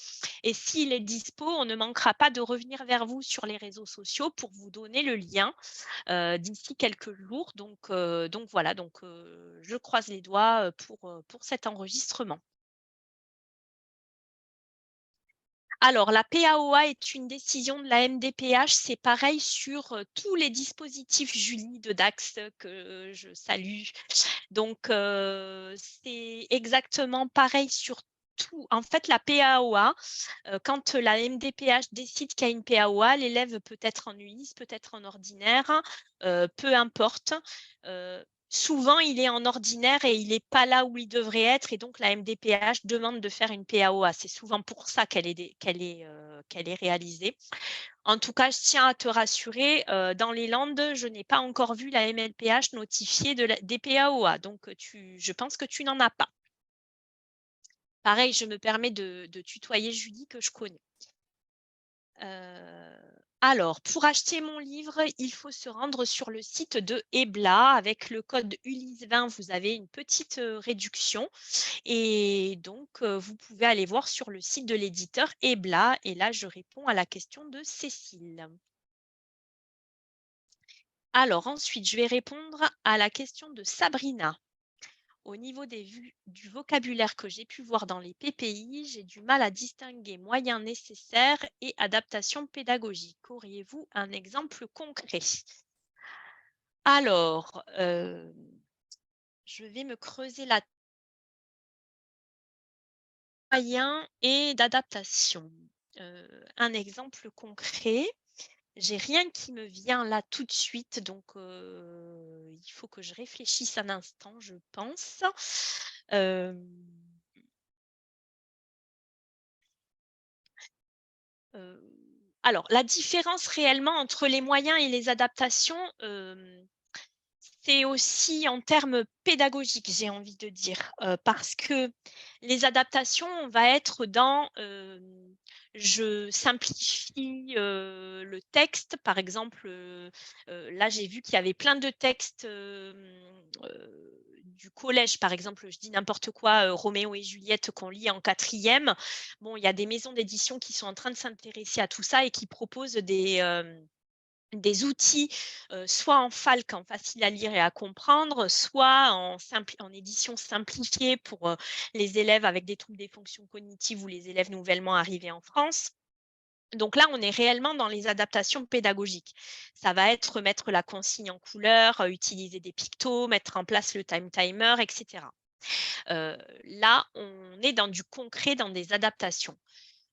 et s'il est dispo, on ne manquera pas de revenir vers vous sur les réseaux sociaux pour vous donner le lien, d'ici quelques jours. Donc voilà, je croise les doigts, pour cet enregistrement. Alors, la PAOA est une décision de la MDPH. C'est pareil sur, tous les dispositifs Julie de Dax que je salue. Donc, c'est exactement pareil sur tout. En fait, la PAOA, quand la MDPH décide qu'il y a une PAOA, l'élève peut être en ULIS, peut être en ordinaire, peu importe. Souvent, il est en ordinaire et il n'est pas là où il devrait être et donc la MDPH demande de faire une PAOA. C'est souvent pour ça qu'elle est réalisée. En tout cas, je tiens à te rassurer, dans les Landes, je n'ai pas encore vu la MLPH notifier des PAOA, donc je pense que tu n'en as pas. Pareil, je me permets de tutoyer Julie que je connais. Alors, pour acheter mon livre, il faut se rendre sur le site de Ebla. Avec le code Ulysse20, vous avez une petite réduction. Et donc, vous pouvez aller voir sur le site de l'éditeur Ebla. Et là, je réponds à la question de Cécile. Alors ensuite, je vais répondre à la question de Sabrina. Au niveau du vocabulaire que j'ai pu voir dans les PPI, j'ai du mal à distinguer moyens nécessaires et adaptation pédagogique. Auriez-vous un exemple concret? Alors, je vais me creuser la moyen et d'adaptation. Un exemple concret. J'ai rien qui me vient là tout de suite, donc il faut que je réfléchisse un instant, je pense. Hem, heu, alors la différence réellement entre les moyens et les adaptations, c'est aussi en termes pédagogiques, j'ai envie de dire, parce que les adaptations, on va être dans, je simplifie, le texte. Par exemple, là, j'ai vu qu'il y avait plein de textes, du collège, par exemple, je dis n'importe quoi, Roméo et Juliette qu'on lit en quatrième. Bon, il y a des maisons d'édition qui sont en train de s'intéresser à tout ça et qui proposent des outils, soit en FALC, en facile à lire et à comprendre, soit en édition simplifiée pour, les élèves avec des troubles des fonctions cognitives ou les élèves nouvellement arrivés en France. Donc là, on est réellement dans les adaptations pédagogiques. Ça va être mettre la consigne en couleur, utiliser des pictos, mettre en place le time timer et cetera. Là, on est dans du concret, dans des adaptations.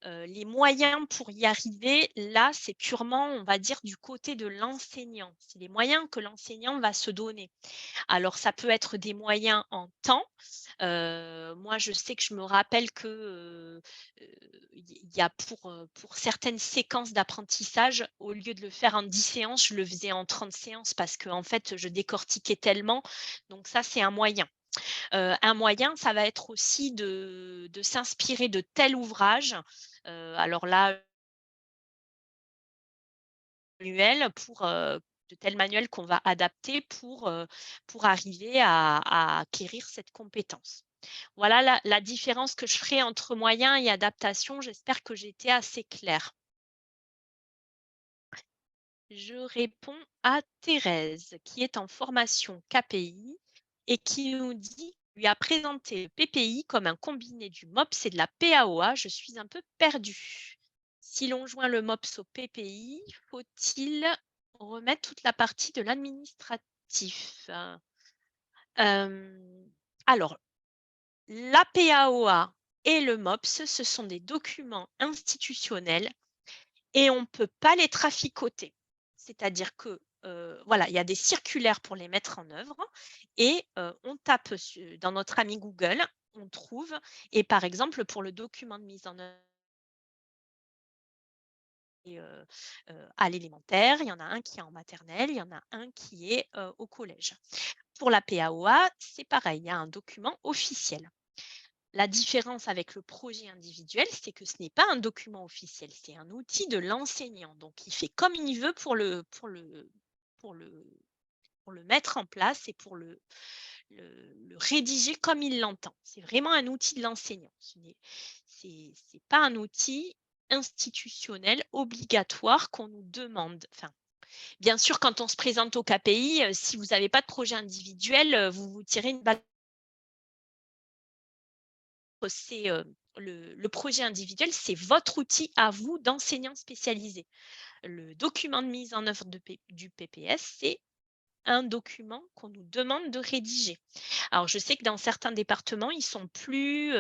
Les moyens pour y arriver, là, c'est purement, on va dire, du côté de l'enseignant. C'est les moyens que l'enseignant va se donner. Alors ça peut être des moyens en temps. Moi, je sais que je me rappelle que, il y a pour certaines séquences d'apprentissage, au lieu de le faire en 10 séances, je le faisais en 30 séances parce qu'en fait, je décortiquais tellement. Donc ça, c'est un moyen. Un moyen, ça va être aussi de s'inspirer de tel ouvrage, alors là, manuel de tels manuels qu'on va adapter pour arriver à acquérir cette compétence. Voilà la différence que je ferai entre moyen et adaptation. J'espère que j'ai été assez claire. Je réponds à Thérèse, qui est en formation KPI et qui nous dit lui a présenté le PPI comme un combiné du MOPS et de la PAOA. Je suis un peu perdue. Si l'on joint le MOPS au PPI, faut-il remettre toute la partie de l'administratif? Euh, alors, la PAOA et le MOPS, ce sont des documents institutionnels et on ne peut pas les traficoter. C'est-à-dire que, voilà, il y a des circulaires pour les mettre en œuvre et on tape dans notre ami Google, on trouve et par exemple, pour le document de mise en œuvre et à l'élémentaire, il y en a un qui est en maternelle, il y en a un qui est, au collège. Pour la PAOA, c'est pareil, il y a un document officiel. La différence avec le projet individuel, c'est que ce n'est pas un document officiel, c'est un outil de l'enseignant. Donc, il fait comme il veut pour le, pour le mettre en place et pour le rédiger comme il l'entend. C'est vraiment un outil de l'enseignant. C'est pas un outil institutionnel obligatoire qu'on nous demande. Enfin, bien sûr, quand on se présente au KPI, si vous n'avez pas de projet individuel, vous vous tirez une balle. C'est le projet individuel, c'est votre outil à vous d'enseignant spécialisé. Le document de mise en œuvre du PPS, c'est un document qu'on nous demande de rédiger. Alors, je sais que dans certains départements, ils sont plus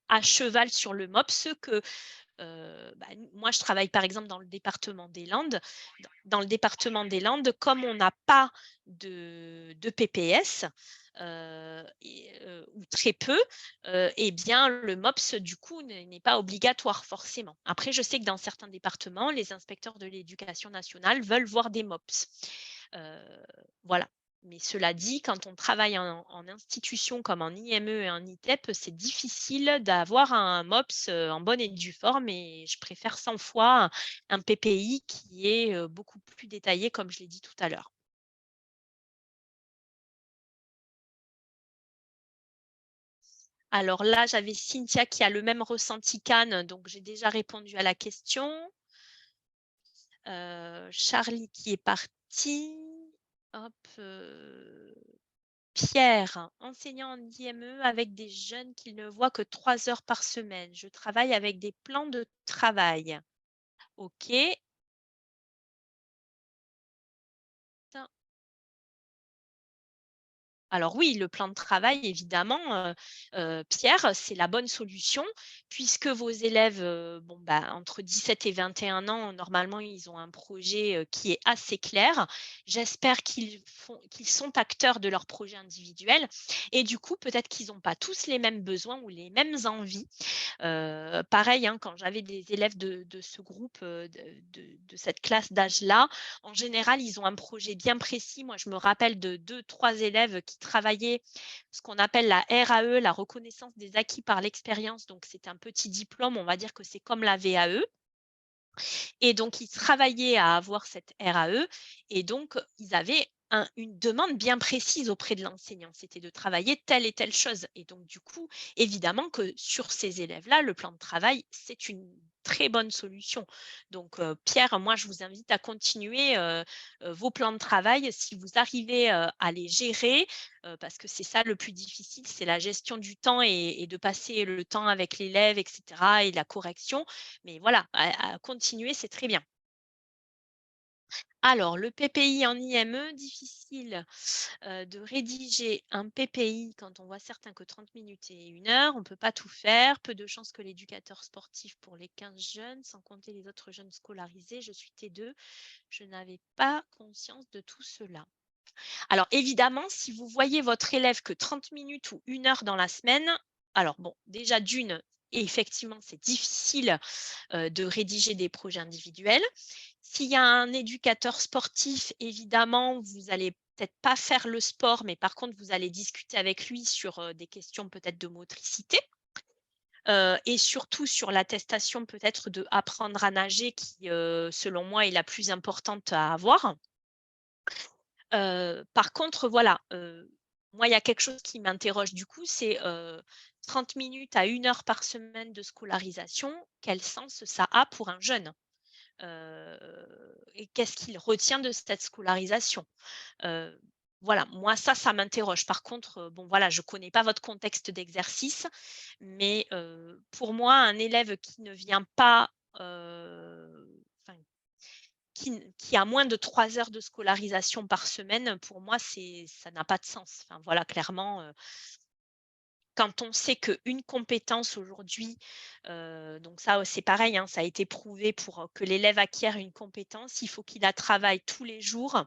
à cheval sur le MOPS que bah, moi, je travaille par exemple dans le département des Landes. Dans le département des Landes, comme on n'a pas de PPS, ou très peu, eh bien, le MOPS, du coup, n'est pas obligatoire forcément. Après, je sais que dans certains départements, les inspecteurs de l'éducation nationale veulent voir des MOPS. Voilà. Mais cela dit, quand on travaille en institution comme en IME et en ITEP, c'est difficile d'avoir un MOPS en bonne et due forme et je préfère 100 fois un PPI qui est beaucoup plus détaillé, comme je l'ai dit tout à l'heure. Alors là, j'avais Cynthia qui a le même ressenti qu'Anne, donc j'ai déjà répondu à la question. Charlie qui est parti. Hop, Pierre, enseignant en IME avec des jeunes qu'il ne voit que 3 heures par semaine. Je travaille avec des plans de travail. OK. Alors oui, le plan de travail, évidemment, Pierre, c'est la bonne solution puisque vos élèves, bon, bah, entre 17 et 21 ans, normalement, ils ont un projet, qui est assez clair. J'espère qu'ils sont acteurs de leur projet individuel et du coup, peut-être qu'ils n'ont pas tous les mêmes besoins ou les mêmes envies. Pareil, hein, quand j'avais des élèves de ce groupe, de cette classe d'âge-là, en général, ils ont un projet bien précis. Moi, je me rappelle de 2, 3 élèves qui travaillaient ce qu'on appelle la RAE, la reconnaissance des acquis par l'expérience. Donc, c'est un petit diplôme, on va dire que c'est comme la VAE. Et donc, ils travaillaient à avoir cette RAE et donc ils avaient une demande bien précise auprès de l'enseignant. C'était de travailler telle et telle chose. Et donc, du coup, évidemment que sur ces élèves-là, le plan de travail, c'est une très bonne solution. Donc, Pierre, moi, je vous invite à continuer vos plans de travail si vous arrivez à les gérer, parce que c'est ça le plus difficile, c'est la gestion du temps et de passer le temps avec l'élève, etc., et la correction. Mais voilà, à continuer, c'est très bien. Alors, le PPI en IME, difficile de rédiger un PPI quand on voit certains que 30 minutes et 1 heure. On ne peut pas tout faire. Peu de chances que l'éducateur sportif pour les 15 jeunes, sans compter les autres jeunes scolarisés. Je suis T2. Je n'avais pas conscience de tout cela. Alors, évidemment, si vous voyez votre élève que 30 minutes ou 1 heure dans la semaine, alors bon, déjà d'une, et effectivement, c'est difficile, de rédiger des projets individuels. S'il y a un éducateur sportif, évidemment, vous allez peut-être pas faire le sport, mais par contre, vous allez discuter avec lui sur, des questions peut-être de motricité, et surtout sur l'attestation peut-être de apprendre à nager qui, selon moi, est la plus importante à avoir. Par contre, voilà, moi, il y a quelque chose qui m'interroge du coup, c'est, 30 minutes à 1 heure par semaine de scolarisation, quel sens ça a pour un jeune? Heu et qu'est-ce qu'il retient de cette scolarisation? Heu, voilà, moi ça m'interroge. Par contre, bon voilà, je connais pas votre contexte d'exercice, mais pour moi, un élève qui ne vient pas, enfin qui a moins de 3 heures de scolarisation par semaine, pour moi, ça n'a pas de sens. Enfin voilà, clairement, quand on sait qu'une compétence aujourd'hui, donc ça, c'est pareil, hein, ça a été prouvé pour, que l'élève acquiert une compétence, il faut qu'il la travaille tous les jours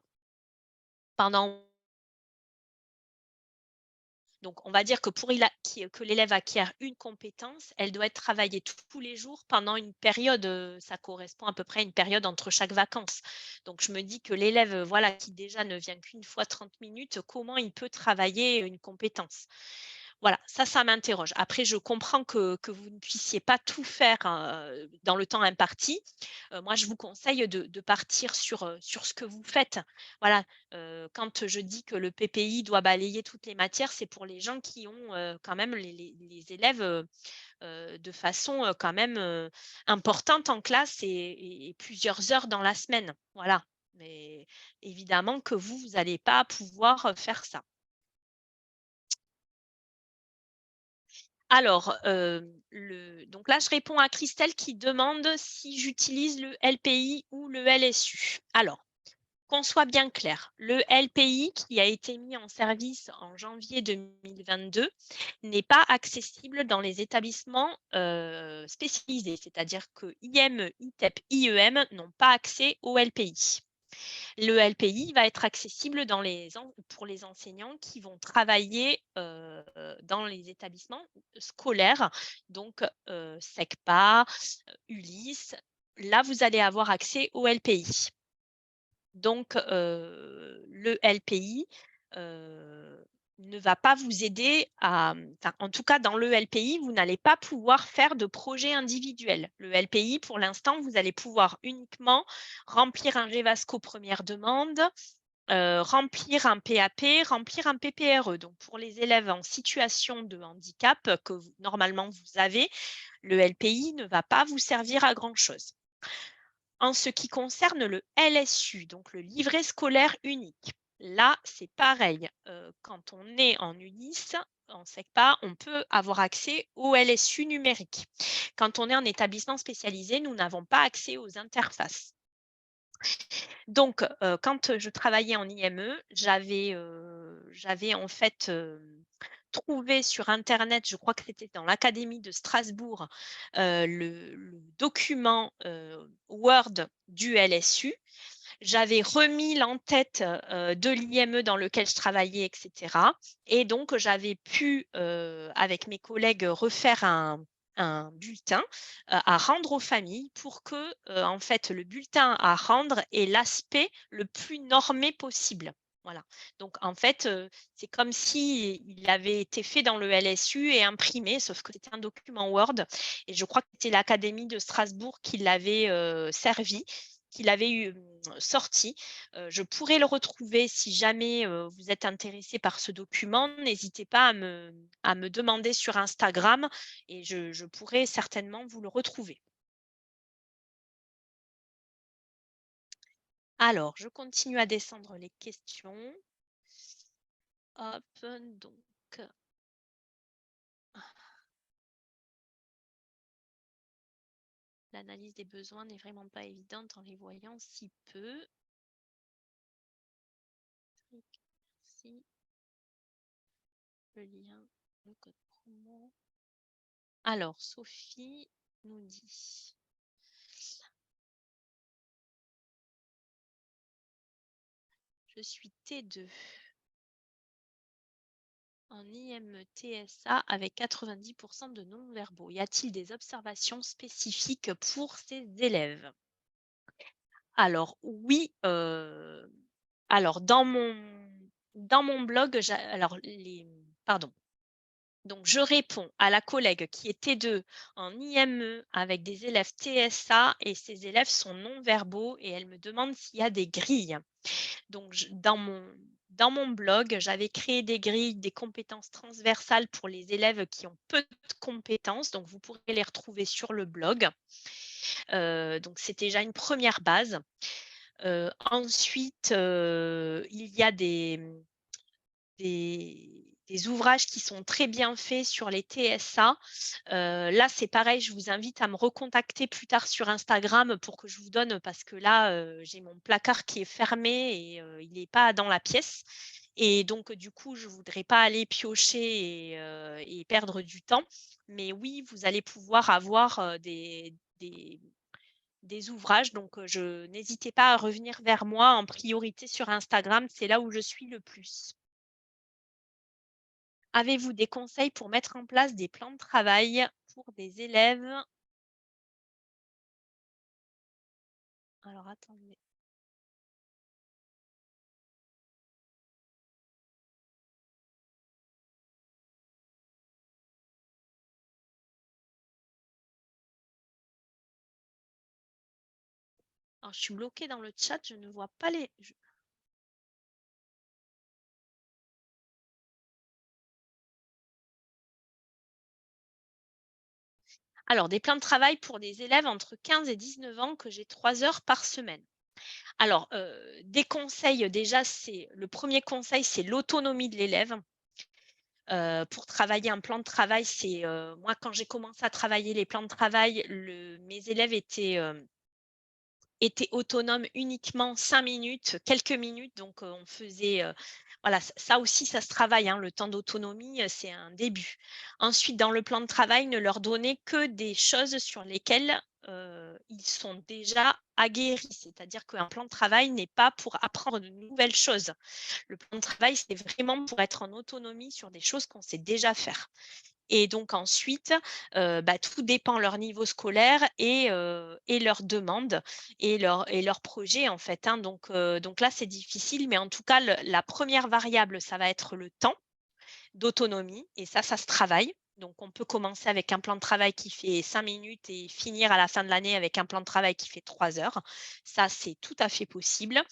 pendant. Donc, on va dire que pour il a qui que l'élève acquiert une compétence, elle doit être travaillée tous les jours pendant une période, ça correspond à peu près à une période entre chaque vacances. Donc je me dis que l'élève, voilà, qui déjà ne vient qu'une fois 30 minutes, comment il peut travailler une compétence? Voilà, ça m'interroge. Après, je comprends que vous ne puissiez pas tout faire, dans le temps imparti. Moi, je vous conseille de partir sur ce que vous faites. Voilà, quand je dis que le PPI doit balayer toutes les matières, c'est pour les gens qui ont, quand même les élèves, de façon, quand même, importante en classe et plusieurs heures dans la semaine. Voilà, mais évidemment que vous allez pas pouvoir, faire ça. Alors, donc là, je réponds à Christelle qui demande si j'utilise le LPI ou le LSU. Alors, qu'on soit bien clair, le LPI qui a été mis en service en janvier 2022 n'est pas accessible dans les établissements, spécialisés, c'est-à-dire que IM, ITEP, IEM n'ont pas accès au LPI. Le LPI va être accessible pour les enseignants qui vont travailler, dans les établissements scolaires, donc SECPA, Ulysse. Là, vous allez avoir accès au LPI. Donc le LPI, heu, ne va pas vous aider à, enfin, en tout cas, dans le LPI, vous n'allez pas pouvoir faire de projet individuel. Le LPI, pour l'instant, vous allez pouvoir uniquement remplir un GEVASCO première demande, remplir un PAP, remplir un PPRE. Donc pour les élèves en situation de handicap que normalement vous avez, le LPI ne va pas vous servir à grand chose. En ce qui concerne le LSU, donc le livret scolaire unique, là, c'est pareil. Quand on est en ULIS, en SECPA, on peut avoir accès au LSU numérique. Quand on est en établissement spécialisé, nous n'avons pas accès aux interfaces. Donc, quand je travaillais en IME, j'avais en fait, trouvé sur internet, je crois que c'était dans l'académie de Strasbourg, le document, Word du LSU. J'avais remis l'en-tête, de l'IME dans lequel je travaillais et cetera, et donc j'avais pu, avec mes collègues, refaire un bulletin, à rendre aux familles pour que, en fait, le bulletin à rendre ait l'aspect le plus normé possible. Voilà. Donc en fait, c'est comme si il avait été fait dans le LSU et imprimé, sauf que c'était un document Word, et je crois que c'était l'académie de Strasbourg qui l'avait, servi, qui l'avait sorti. Je pourrais le retrouver si jamais, vous êtes intéressé par ce document. N'hésitez pas à me demander sur Instagram et je pourrai certainement vous le retrouver. Alors, je continue à descendre les questions. Hop, donc, l'analyse des besoins n'est vraiment pas évidente en les voyant si peu. Merci. Le lien, le code promo. Alors, Sophie nous dit: «Je suis T2. en IMTSA avec 90% de non-verbaux. Y a-t-il des observations spécifiques pour ces élèves? Alors oui, alors dans mon blog, pardon. Donc je réponds à la collègue qui est T2 en IME avec des élèves TSA et ces élèves sont non-verbaux et elle me demande s'il y a des grilles. Donc dans mon blog, j'avais créé des grilles, des compétences transversales pour les élèves qui ont peu de compétences, donc vous pourrez les retrouver sur le blog. Donc c'est déjà une première base. Ensuite, il y a des ouvrages qui sont très bien faits sur les TSA. Là, c'est pareil, je vous invite à me recontacter plus tard sur Instagram pour que je vous donne parce que là, j'ai mon placard qui est fermé et il n'est pas dans la pièce et donc du coup, je voudrais pas aller piocher et perdre du temps. Mais oui, vous allez pouvoir avoir, des ouvrages donc je n'hésitez pas à revenir vers moi en priorité sur Instagram, c'est là où je suis le plus. Avez-vous des conseils pour mettre en place des plans de travail pour des élèves? Alors attendez. Alors je suis bloquée dans le chat, je ne vois pas alors des plans de travail pour des élèves entre 15 et 19 ans que j'ai 3 heures par semaine. Alors, des conseils déjà, c'est le premier conseil, c'est l'autonomie de l'élève. Pour travailler un plan de travail, moi quand j'ai commencé à travailler les plans de travail, mes élèves étaient autonomes uniquement 5 minutes, quelques minutes, donc on faisait, voilà, ça aussi, ça se travaille, hein, le temps d'autonomie, c'est un début. Ensuite, dans le plan de travail, ne leur donner que des choses sur lesquelles, ils sont déjà aguerris. C'est-à-dire qu'un plan de travail n'est pas pour apprendre de nouvelles choses. Le plan de travail, c'est vraiment pour être en autonomie sur des choses qu'on sait déjà faire. Et donc ensuite, tout dépend leur niveau scolaire et leurs demandes et leurs projets en fait, hein. Donc là, c'est difficile, mais en tout cas, la première variable, ça va être le temps d'autonomie et ça se travaille. Donc on peut commencer avec un plan de travail qui fait 5 minutes et finir à la fin de l'année avec un plan de travail qui fait 3 heures. Ça, c'est tout à fait possible.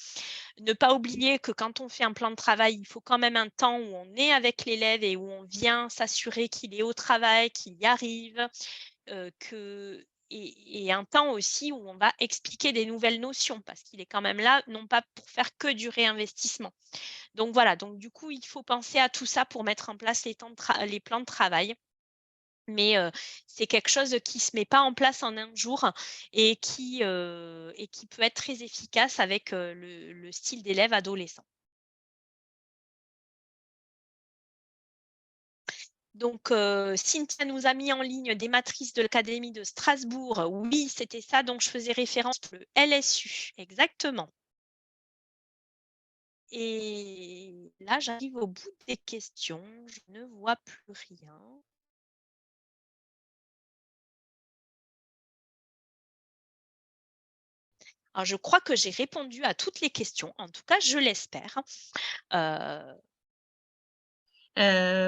Ne pas oublier que quand on fait un plan de travail, il faut quand même un temps où on est avec l'élève et où on vient s'assurer qu'il est au travail, qu'il y arrive, que et un temps aussi où on va expliquer des nouvelles notions parce qu'il est quand même là, non pas pour faire que du réinvestissement. Donc voilà, donc du coup, il faut penser à tout ça pour mettre en place les plans de travail. Mais c'est quelque chose qui se met pas en place en un jour et qui peut être très efficace avec, le style d'élève adolescent. Donc Cynthia nous a mis en ligne des matrices de l'académie de Strasbourg. Oui, c'était ça dont je faisais référence, le LSU, exactement. Et là, j'arrive au bout des questions, je ne vois plus rien. Alors je crois que j'ai répondu à toutes les questions, en tout cas je l'espère. Heu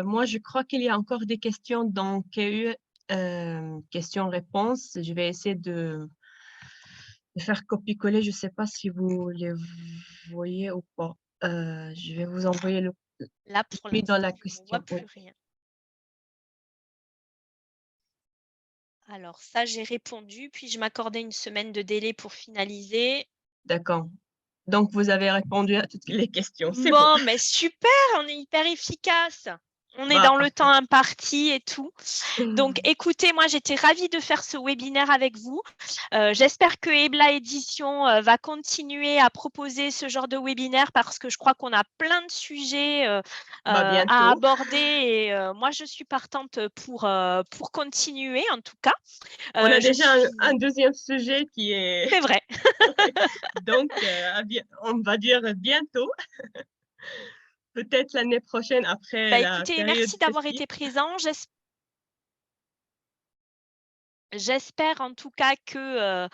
Moi, je crois qu'il y a encore des questions donc questions-réponses. Je vais essayer de faire copier-coller. Je ne sais pas si vous les voyez ou pas. Je vais vous envoyer le Là, pour oui, dans l'instant, la je ne vois question, oui. plus rien. Alors ça, j'ai répondu, puis je m'accordais une semaine de délai pour finaliser. D'accord. Donc vous avez répondu à toutes les questions, c'est bon. Bon, mais super, on est hyper efficace. On est Bah, dans le temps parfait. imparti et tout. Donc, écoutez, moi, j'étais ravie de faire ce webinaire avec vous. J'espère que Ebla Édition va continuer à proposer ce genre de webinaire parce que je crois qu'on a plein de sujets Bah, à bientôt. aborder et moi, je suis partante pour continuer en tout cas. On a Je déjà un suis 2e sujet qui est c'est vrai. oui, donc on va dire bientôt. peut-être l'année prochaine après Bah, la écoutez, période merci d'avoir festive. été présent. J'espère en tout cas que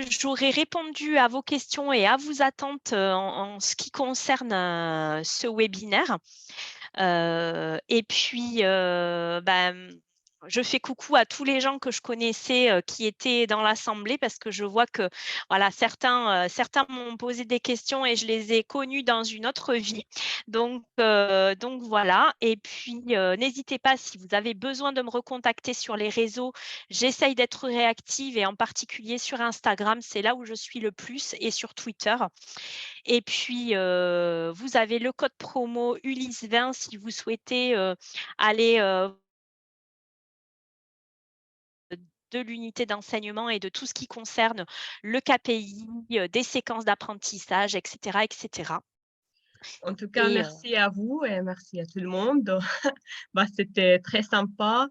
j'aurai répondu à vos questions et à vos attentes, en ce qui concerne, ce webinaire. Et puis, je fais coucou à tous les gens que je connaissais, qui étaient dans l'assemblée parce que je vois que, voilà, certains m'ont posé des questions et je les ai connus dans une autre vie. Donc voilà. Et puis, n'hésitez pas si vous avez besoin de me recontacter sur les réseaux. J'essaye d'être réactive et en particulier sur Instagram, c'est là où je suis le plus et sur Twitter. Et puis, vous avez le code promo Ulysse20 si vous souhaitez, aller, de l'unité d'enseignement et de tout ce qui concerne le KPI, des séquences d'apprentissage et cetera et cetera. En tout cas, Et merci à vous et merci à tout le monde. Bah, c'était très sympa